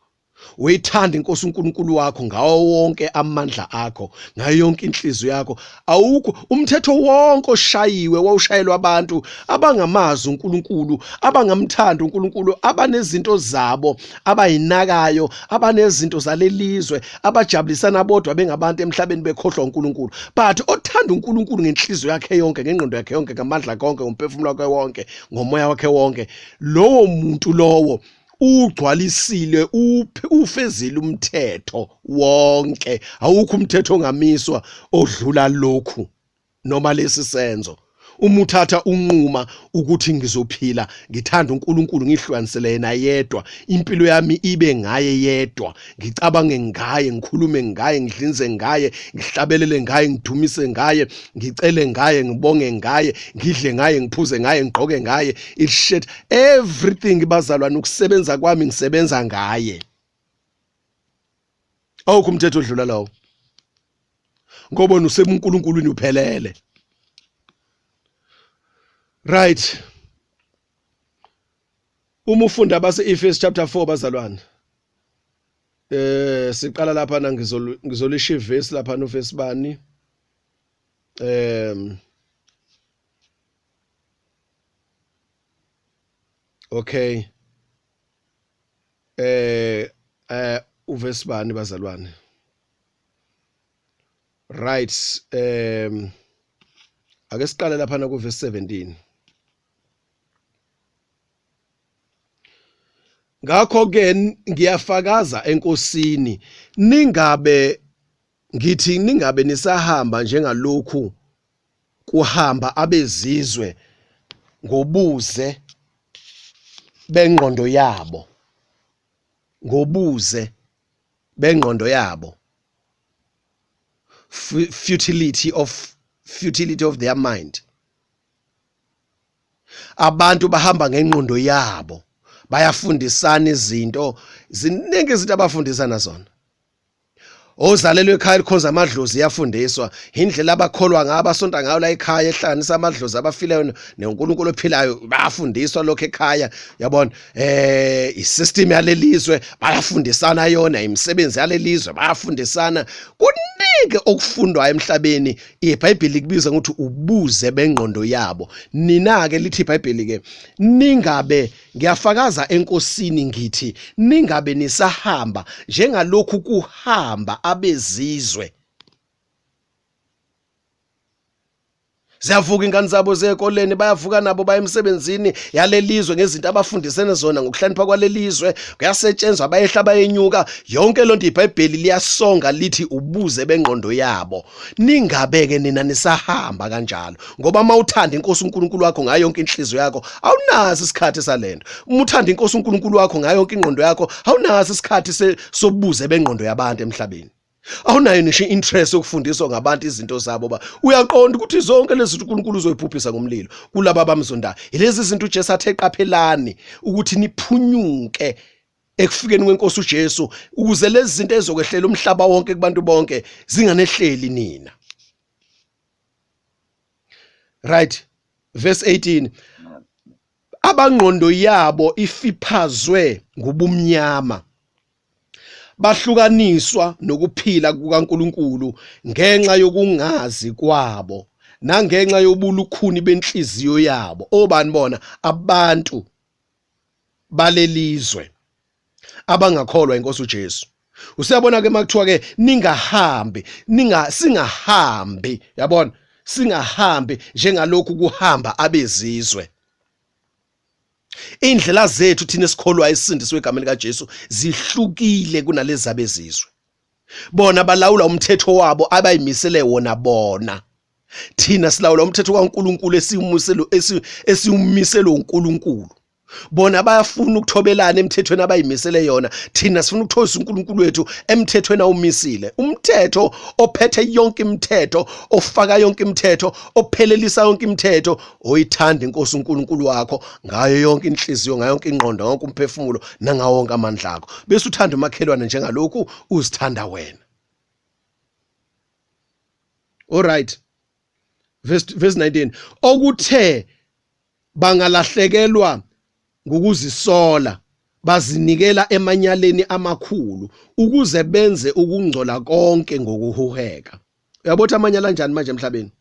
Uyithanda inkosi uNkulunkulu wakho ngawo wonke amandla akho, ngayo yonke inhliziyo yakho. Awukho umthetho wonke oshayiwe wawushayelwa abantu abangamazi uNkulunkulu, abangamthanda uNkulunkulu, abanezinto zabo abayinakayo, abanezinto zalelizwe, abajabulisana bodwa bengabantu emhlabeni bekhohlwa uNkulunkulu. But othanda uNkulunkulu ngenhliziyo yakhe yonke, ngengqondo yakhe yonke, ngamandla konke, ngomphefumulo wakhe wonke, ngomoya wakhe wonke, lowo muntu lowo ugcwalisile ufezile umthetho wonke. Awukho umthetho ongamiswa odlula lokhu noma lesi senzo. Uma uthatha unquma ukuthi ngizophila ngithanda uNkulunkulu ngihlukanisele yena yedwa, impilo yami ibe ngaye yedwa, ngicabange ngaye, ngikhulume ngaye, ngidlinze ngaye, ngihlabelele ngaye, ngidumise ngaye, ngicele ngaye, ngibonge ngaye, ngidle ngaye, ngiphuze ngaye, ngigqoke ngaye, it shit everything bazalwane, ukusebenza kwami ngisebenza ngaye. Awukho umthetho odlula lawo, ngoba usebuNkulunkulwini uphelele. Right. Uma ufunda base Efesu chapter 4 bazalwane. Siqala lapha na ngizolisha iverse lapha no verse bani. Okay. Uverse bani bazalwane. Right. Ake siqale lapha na ku verse 17. Ngakho-ke ngiyafakaza enkosini ningabe nisahamba njengalokhu kuhamba abezizwe ngobuze bengqondo yabo, ngobuze bengqondo yabo, futility of their mind. Abantu bahamba ngengqondo yabo, bayafundisana izinto ziningi, izinto abafundisana zona. Ozalelwe ekhaya likhonza amadlozi yafundiswa, indlela abakholwa ngayo, abasonta ngayo la ekhaya ehlanganisa amadlozi abafileyo neNkulunkulu ophilayo, bayafundiswa lokho ekhaya, yabona. Isystem yalelizwe bayafundisana yona, imisebenzi yalelizwe bayafundisana. Kuningi okufundwayo emhlabeni. iBhayibheli kubiza ngokuthi ubuze bengqondo yabo. Nina ke lithi iBhayibheli ke, ningabe, ngiyafakaza enkosini ngithi, ningabe nisahamba njengalokhu kuhamba abezizwe. Ziyavuka ingane zabo zekoleni, bayavuka nabo baya emsebenzini yalelizwe ngezinto abafundisene zona ngokuhlanipha kwalelizwe, kuyasetshenzwa bayehla bayenyuka. Yonke lonto iBhayibheli liyasonga lithi ubuze bengqondo yabo. Ningabeke nina nisahamba kanjalo, ngoba mawuthanda inkosi uNkulunkulu wakho ngayo yonke inhliziyo yakho, awunazi isikhathi salento. Uma uthanda inkosi uNkulunkulu wakho ngayo yonke ingqondo yakho, awunazi isikhathi sobuze bengqondo yabantu emhlabeni. Awunayo nisho interest yokufundiswa ngabantu izinto zabo. Uyaqonda ukuthi zonke lezi zinto uNkulunkulu uzoyiphuphisa ngomlilo kulabo abamzondayo. Ilezi zinto uJesu athe qaphelani ukuthi niphunyuke ekufikeni kwenkosi uJesu, ukuze lezi zinto ezokwehlela umhlaba wonke kubantu bonke zinganehleli nina. Right. Verse 18. Abangqondo yabo ifiphazwe ngobumnyama, bahlukaniswa nokuphila kukaNkulunkulu ngenxa yokungazi kwabo nangenxa yobulukhuni benhliziyo yabo. Obani bona? Abantu balelizwe abangakholwa inkosi uJesu. Usiyabona ke makuthiwa ke singahambi, yabona, singahambi njengalokhu kuhamba abezizwe. Indlela zethu thina esikholwa isindiswe igama lika Jesu zihlukile kunalezi abezizwe. Bona balawula umthetho wabo abayimisele wona bona. Thina silawula umthetho kaNkulunkulu esiwumiselo uNkulunkulu. Bona bayafuna ukuthobelana emthethweni abayimisele yona, thina sifuna ukuthosa uNkulunkulu wethu emthethweni awumisile. Umthetho ophethe yonke imithetho, ofaka yonke imithetho, ophelelisa yonke imithetho, oyithanda inkosi uNkulunkulu wakho ngayo yonke inhliziyo, ngayo yonke ingqondo, ngayo yonke umphefumulo nangawo wonke amandla akho, bese uthanda umakhelwane njengalokhu uzithanda wena. All right. Verse 19, okuthe bangalahlekelwa ngokuzisola bazinikela emanyaleni amakhulu ukuze benze ukungcola konke ngokuhuheka. Uyabona amanyala kanjani manje emhlabeni?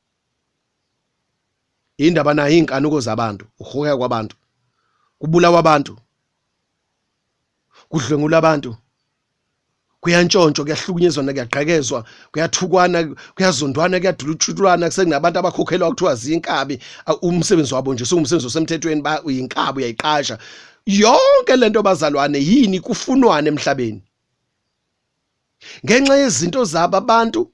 Indaba nayo inkanuko zabantu, uhuheka kwabantu, kubulawa abantu, kudlwengula abantu, kuyantshontsho, kuyahlukunyezwana, kuyagqekezwa, kuyathukwana, kuyazondwana, kuyadulutshulwana, kusekunabantu abakhokhelwa kuthiwa zinkabi, umsebenzi wabo nje sungumsebenzi osemthethweni, uyinkabi uyayiqasha. Yonke lento bazalwane yini kufunwana emhlabeni? Ngenxa yezinto zabo abantu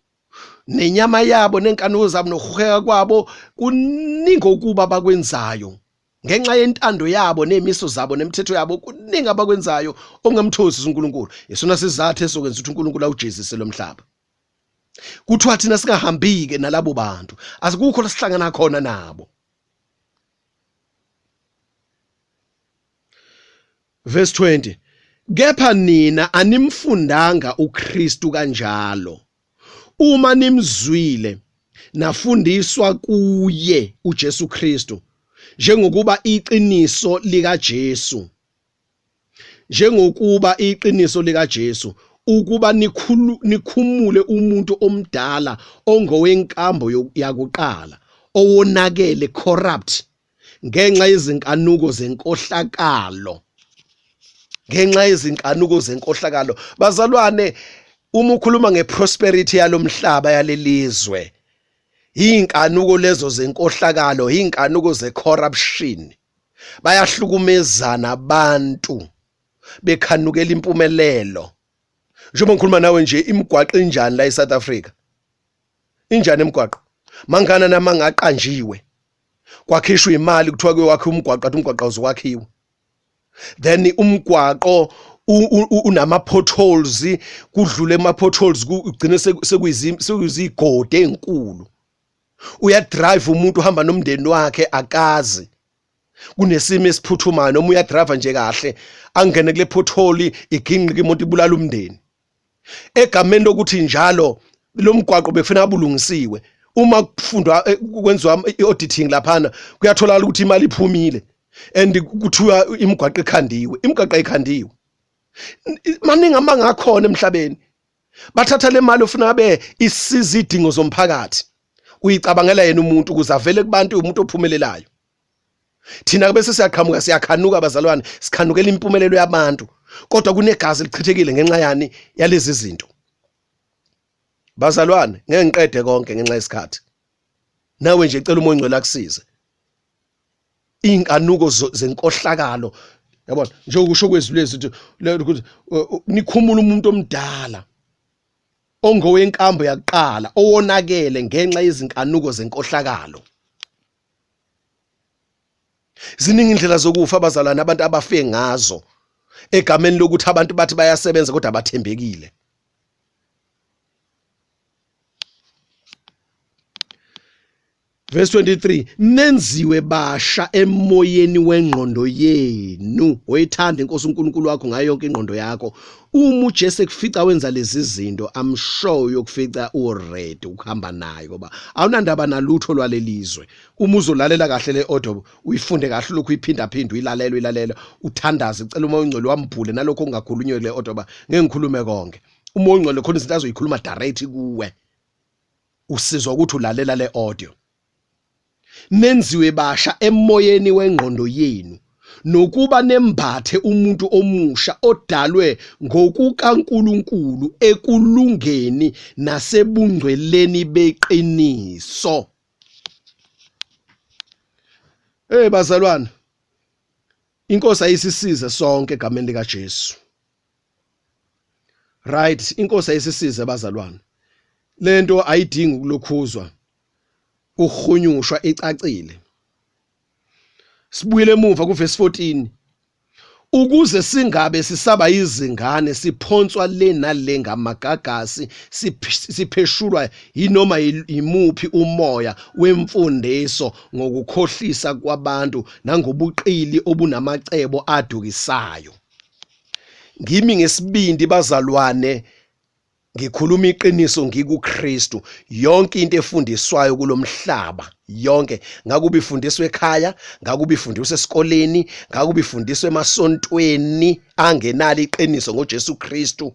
nenyama yabo nenkanuko zabo nokuheka kwabo, kuningi okuba bakwenzayo. Ngenxa yentando yabo nemiso zabo nemithetho yabo, kuningi abakwenzayo ongamthosi uNkulunkulu. Isona sizathu esokwenza ukuthi uNkulunkulu awujezise lo mhlaba. Kuthiwa thina singahambike nalabo bantu, asikukho la sihlangana khona nabo. Verse 20, kepha nina animfundanga uKristu kanjalo. Uma nimzwile nafundiswa kuye uJesu Kristu njengokuba iqiniso lika Jesu, ukuba nikhumule umuntu omdala ongowenkambo yakuqala, owonakele, corrupt, ngenxa yezinkanuko zenkohlakalo. Bazalwane, uma ukhuluma ngeprosperity yalomhlaba yalelizwe, inkanuko lezo zenkohlakalo, inkanuko zecorruption, bayahlukumezana abantu bekhanukela impumelelo. Njengoba ngikhuluma nawe nje, imigwaqo injani la eSouth Africa? Injani imigwaqo? Mangana namangaqanjiwe, kwakhishwa imali kuthiwa kwakhe umgwaqo, athi umgwaqo uzokwakhiwa. Then umgwaqo unama potholes, kudlule ama potholes kugcine sekuyizigodi ezinkulu. Uyadrive umuntu uhamba nomndeni wakhe akazi, kunesimo esiphuthumayo, noma uyadrive nje kahle angene kule pothole iginqike imoto ibulala umndeni. Egameni lokuthi njalo lo mgwaqo bekufanele abulungisiwe, uma kufundwa kwenziwa i-auditing laphana kuyatholakala ukuthi imali iphumile and kuthiwa imigwaqo ekhandiwe. Imigwaqo ayikhandiwe. Maningi amanga akhona emhlabeni, bathatha le mali ufuna abe isiza idingo zomphakathi, uyicabangela yena umuntu ukuze avele kubantu umuntu ophumelelayo. Thina bese siyakhanuka bazalwane, sikhanukela impumelelo yabantu, kodwa kunegazi lichithekile ngenxa yani yalezi zinto. Bazalwane, ngeke ngiqede konke ngenxa yesikhathi. Nawe nje cela uMoya Ngcwele akusize. Inkanuko zenkohlakalo, yabona, nje ukusho kwezwi lezi ukuthi nikhumula umuntu omdala ongowenkambo yakuqala, owonakele ngenxa yezinkanuko zenkohlakalo. Ziningi indlela zokufa abazalwane abantu abafe ngazo egameni lokuthi abantu bathi bayasebenza kodwa abathembekile. Verse 23, nenziwe basha emoyeni wengqondo yenu, oyithanda inkosi uNkulunkulu wakho ngayo yonke ingqondo yakho. Uma uJesu ekufica wenza lezi zinto, I'm sure yokufica already ukuhamba naye, ngoba awunandaba nalutho lwalelizwe. Uma uzolalela kahle le audio, uyifunde kahle lokhu uyiphinda uyilalela, uthandaze, ucela uMoya Ngcwele wambhule nalokho ongakhulunywe le audio, ba ngeke ngikhulume konke. uMoya Ngcwele khona izinto azoyikhuluma direct kuwe, usizwa ukuthi ulalela le audio. Nenziwe basha emoyeni wengqondo yenu, nokuba nembathe umuntu omusha odalwe ngokukaNkulunkulu ekulungeni nasebungcweleni beqiniso. Bazalwane, inkosi ayisisize sonke egameni lika Jesu. Right, inkosi ayisisize bazalwane. Lento ayidingi ukulokhuzwa, uhunyushwa icacile. Sibuyele emuva ku verse 14, ukuze singabe sisaba izingane siphonswa le nale ngamagagasi sipheshulwa yinoma imuphi umoya wemfundiso ngokukhohlisa kwabantu nangobuqili obunamacebo adukisayo. Ngimi ngesibindi bazalwane ngikhuluma iqiniso ngikuKristu. Yonke into efundiswayo kulomhlaba yonke, ngakuba ifundiswa ekhaya, ngakuba ifundiswa esikoleni, ngakuba ifundiswa emasontweni angenalo iqiniso ngoJesu Kristu,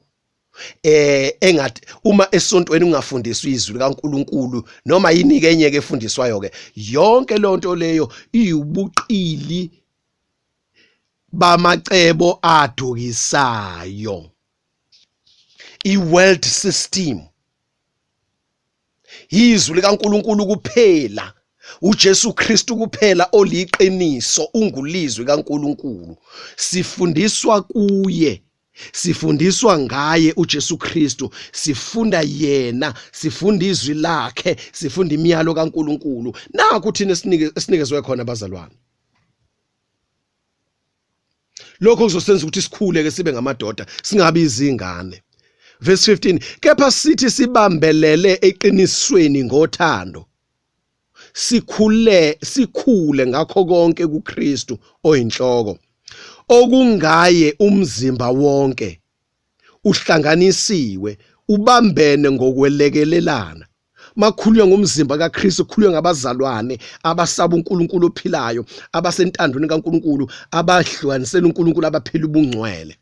engathi uma esontweni ungafundiswa izwi likaNkuluNkulu noma yini ke enye ke efundiswayo ke, yonke lonto leyo iyubuqili bamacebo adukisayo. I-world system, izwi likaNkuluNkulu kuphela, uJesu Kristu kuphela oliqiniso, ungulizwi kaNkuluNkulu. Sifundiswa kuye, sifundiswa ngaye uJesu Kristu, sifunda yena, sifunda izwi lakhe, sifunda imiyalo kaNkuluNkulu. Nakho thina esinikezwe khona bazalwane. Lokho kuzosenza ukuthi sikhule ke sibe ngamadoda, singabi izingane. Verse 15, kepha sithi sibambelele eqinisweni ngothando, sikhule ngakho konke kuKristu oyinhloko, okungaye umzimba wonke, uhlanganisiwe, ubambene ngokwelekelelana. Makhulunywa ngomzimba kaKristu, khulunywa ngabazalwane abasaba uNkulunkulu ophilayo, abasentandweni kaNkulunkulu, abahlukanisela uNkulunkulu, abaphila ubungcwele.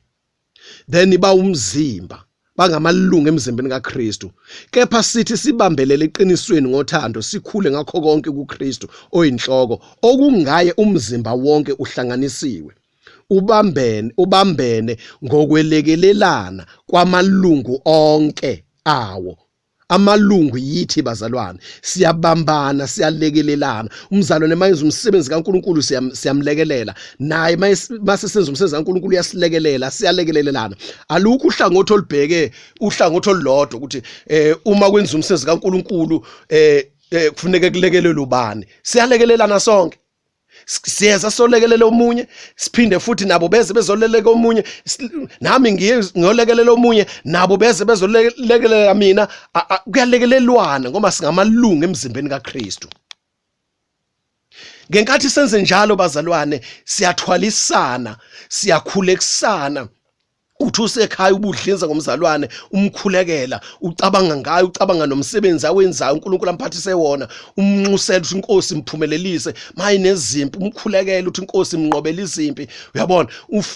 Then iba umzimba, bangamalungu emzimbeni kaKristu. Kepha sithi sibambelele eqinisweni ngothando, sikhule ngakho konke kuKristu oyinhloko, okungaye umzimba wonke uhlanganisiwe, ubambene ngokwelekelelana kwamalungu onke awo. Amalungu yithi bazalwane, siyabambana, siyalekelelana. Umzalwane mayenza umsebenzi kaNkulunkulu siyamlekelela, naye mase senza umsebenzi kaNkulunkulu uyasilekelela, siyalekelelana. Alukho uhlangothi olubheke uhlangothi olulodwa ukuthi uma kwenza umsebenzi kaNkulunkulu kufuneka kulekelelwe ubani. Siyalekelelana sonke. Siyeza solekelela omunye, siphinde futhi nabo beze bezoleleka omunye, nami ngiyolekelela omunye, nabo beze bezolekelela mina. Kuyalekelelwana ngoba singamalungu emzimbeni kaKristu. Ngenkathi senze njalo bazalwane, siyathwalisana, siyakhulekisana. Uthi usekhaya ubudlinza ngomzalwane, umkhulekela, ucabanga ngayo, ucabanga nomsebenzi awenzayo uNkulunkulu amphathise wona, umnxusela ukuthi inkosi imphumelelise, mayinezimpi umkhulekela uthi inkosi imnqobele izimpi. Uyabona,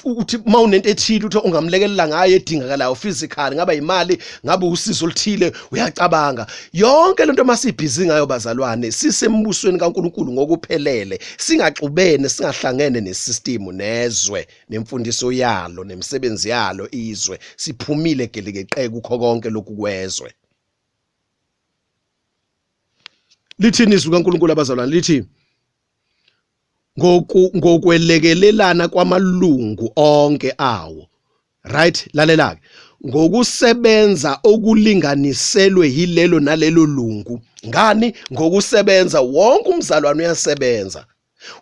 uthi mawunento ethile uthi ungamlekelela ngayo edingakalayo physically, ngaba imali, ngabe usizo oluthile, uyacabanga. Yonke lento masibhizi ngayo bazalwane, sisembusweni kaNkulunkulu ngokuphelele, singaxubene, singahlangene nesystem, nezwe, nemfundiso yalo, nemisebenzi yalo izwe, siphumile gelekeqe kukho konke lokhu kwezwe. Lithini izwi kaNkulunkulu abazalwane? Lithi ngokwelekelelana kwamalungu onke awo. Right, lalela-ke. Ngokusebenza okulinganiselwe yilelo nalelo lungu. Ngani? Ngokusebenza, wonke umzalwane uyasebenza.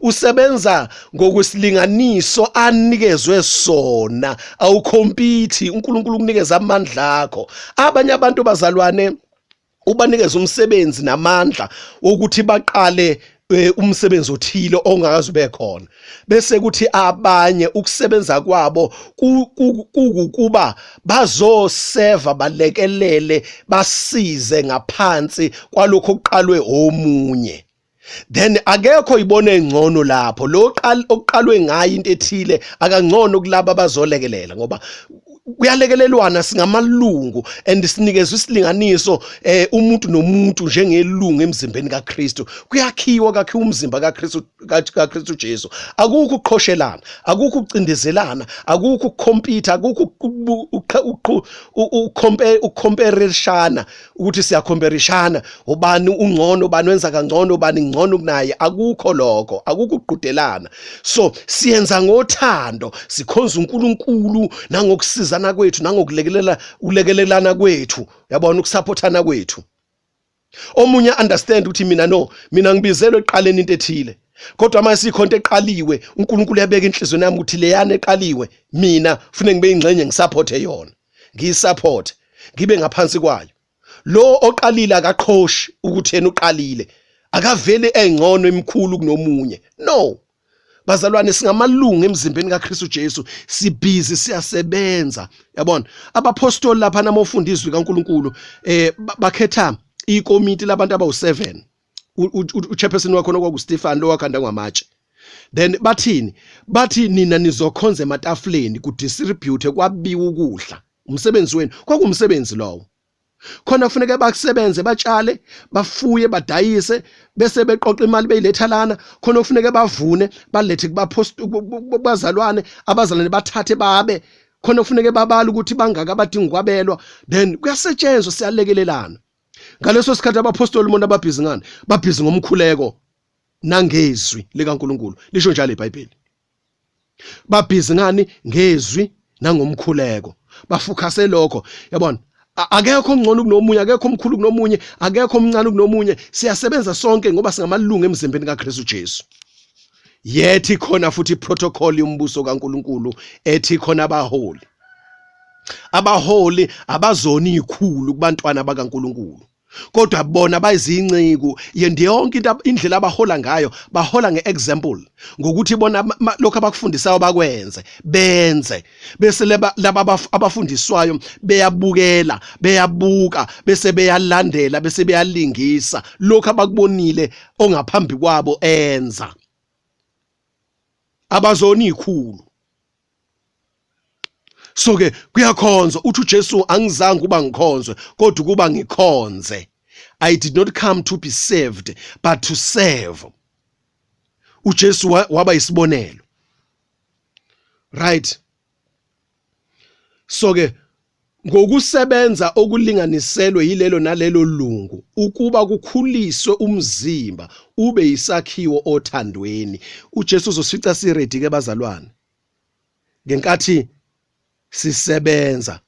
Usebenza ngokwesilinganiso anikezwe sona, awukhompiti. uNkulunkulu ukunikeza amandla akho. Abanye abantu bazalwane ubanikeza umsebenzi namandla wokuthi baqale umsebenzi othile ongakaze ube khona, bese kuthi abanye ukusebenza kwabo kukuba bazoseva, balekelele, basize ngaphansi kwalokho okuqalwe omunye. Then akekho ibone ngcono lapho. Lo oqalwe ngayo into ethile akangcono kulabo abazolekelela, ngoba kuyalekelelwana singamalungu and sinikezwe isilinganiso umuntu nomuntu njengelungu emzimbeni kaKristu. Kuyakhiwa umzimba kaKristu Jesu. Akukho ukuqhoshelana, akukho ukucindezelana, akukho ukukhompita, akukho ukomparishana ukuthi siyacomparishana, ubani ungcono, ubani wenza kangcono, ubani ngcono kunaye. Akukho lokho, akukho ukuqudelana. So siyenza ngothando, sikhonza uNkulunkulu nangokusiza kwethu, nangokulekelelana kwethu, yabona, ukusupportana kwethu. Omunye understand ukuthi mina ngibizelwe eqaleni into ethile, kodwa manje sikhonto eqaliwe uNkulunkulu yabeka inhliziyo yami ukuthi leyana eqaliwe mina ufune ngibe ingxenye ngisupporte yona ngiyisupport ngibe ngaphansi kwayo. Lo oqalile akaqhoshi ukuthi yena uqalile akavele engcono emkhulu kunomunye. No, bazalwane, singamalungu emzimbeni kaKristu Jesu, sibhizi siyasebenza. Yabona abapostoli lapha namofunda izwi kaNkulunkulu bakhetha ikomiti labantu abawu7. Uchairperson wakho okwakuStefan lo wakhanda ngamatshe. Then bathi nina nizokhonza ematafuleni kudistribute kwabiwa ukudla. Umsebenzi wenu kwakumsebenzi lowo. Khona kufuneka bakusebenze batshale, bafuye, badayise, bese beqoqa imali beyiletha lana. Khona kufuneka bavune, balethe kubazalwane, abazalwane bathathe babe. Khona kufuneka babala ukuthi bangaka abadinga kwabelwa. Then kuyasetshenzwa, siyalekelelana. Ngaleso sikhathi abapostoli bona babhizi ngani? Babhizi ngomkhuleko nangezwi likaNkulunkulu. Lisho njalo iBhayibheli. Babhizi ngani? Ngezwi nangomkhuleko. Bafukase lokho. Yabona, akekho ongcono kunomunye, akekho omkhulu kunomunye, akekho omncane kunomunye. Siyasebenza sonke ngoba singamalungu emzimbeni kaKristu Jesu. Yethi khona futhi iprotocol yombuso kaNkulunkulu ethi khona abaholi. Abaholi abazoni ikhulu kubantwana bakaNkulunkulu. Kodwa bona bayizinciko yende yonke indlela abahola ngayo, bahola ngeexample ngokuthi bona lokho abakufundisayo bakwenze, benze. Bese laba abafundiswayo beyabukela, beyabuka, bese beyalandela, bese beyalingisa lokho abakubonile ongaphambi kwabo enza. Abazoni ikhulu. So ke kuyakhonzwa uthi uJesu angizange kuba ngikhonzwe kodwa kuba ngikhonze. I did not come to be saved but to serve. uJesu waba isibonelo. Right? So ke ngokusebenza okulinganiselwe yilelo nalelo lungu ukuba kukhuliswe umzimba ube isakhiwo othandweni. uJesu uzosifica siready ke bazalwane. Ngenkathi sisebenza,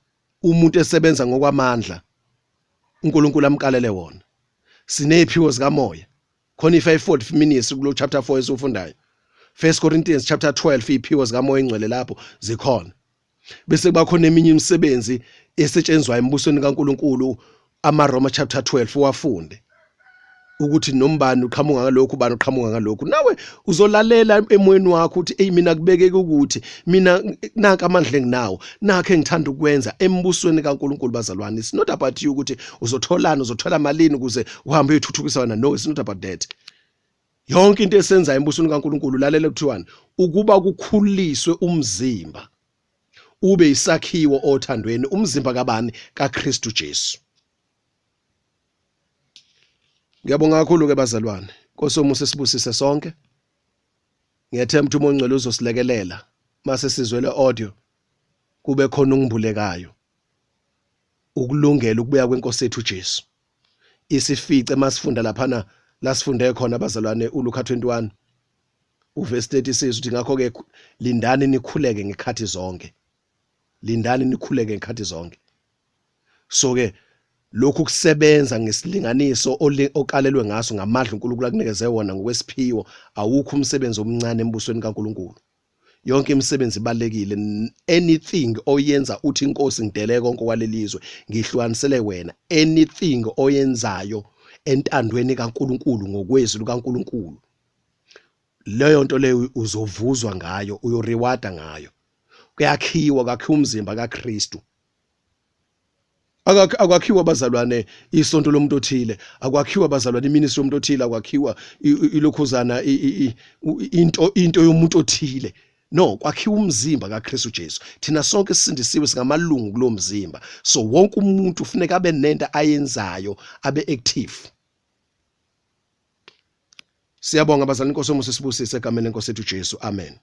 umuntu esebenza ngokwamandla uNkulunkulu amkalele wona. Sineziphiwo zikamoya. Khona i5 minutes kulo chapter 4 esifundayo. 1 Corinthians chapter 12 iziphiwo zikamoya engcwele lapho zikhona. Bese kubakhona eminye imisebenzi esetshenzwa embusweni kaNkulunkulu, amaRoma chapter 12 wafunde ukuthi nombani uqhamuka ngalokhu, ubani uqhamuka ngalokhu. Nawe uzolalela emoyeni wakho ukuthi hey mina kubekeke ukuthi mina nanka amandla enginawo, nakhe ngithanda ukwenza embusweni kaNkulunkulu. Bazalwane, it's not about you ukuthi uzotholana, uzothola malini ukuze uhambe uyothuthukisa wena. No, it's not about that. Yonke into esenza embusweni kaNkulunkulu lalela kuthiwani ukuba kukhuliswe umzimba ube isakhiwo othandweni. Umzimba kabani? kaKristu Jesu. Ngiyabonga kakhulu ke bazalwane. Nkosi yomusa sibusise sonke. Ngiyethemba ukuthi uMoya Ngcwele uzosilekelela mase sizwele audio kube khona ungibulekayo ukulungela ukubuya kwenkosi yethu Jesu. Isifice masifunda laphana la sifunde khona bazalwane uLuka 21 uverse 30 says ukuthi ngakho ke lindani nikhuleke ngekhathi zonke. Lindani nikhuleke ngekhathi zonke. So ke lokhu kusebenza ngesilinganiso okalelwe ngaso ngamandla uNkulunkulu akunikeze wona ngokwesiphiwo, awukho umsebenzi omncane embusweni kaNkulunkulu. Yonke imisebenzi ibalekile. Anything oyenza uthi inkosi ngidele konke kwalelizwe ngihlukanisele wena. Anything oyenzayo entandweni kaNkulunkulu ngokwezwi lukaNkulunkulu, leyo nto leyo uzovuzwa ngayo, uyoreward ngayo. Kuyakhiwa kakhiwa umzimba kaKristu. Akwakhiwa bazalwane isonto lomuntu othile, akwakhiwa bazalwane iministry yomuntu othile, akwakhiwa ilokhuzana into yomuntu othile. No, kwakhiwa umzimba kaKristu Jesu. Thina sonke sisindisiwe singamalungu kulo mzimba. So wonke umuntu ufuneka abe nento ayenzayo, abe active. Siyabonga bazalwane, inkosi yomusa sibusise egameni lenkosi yethu Jesu. Amen.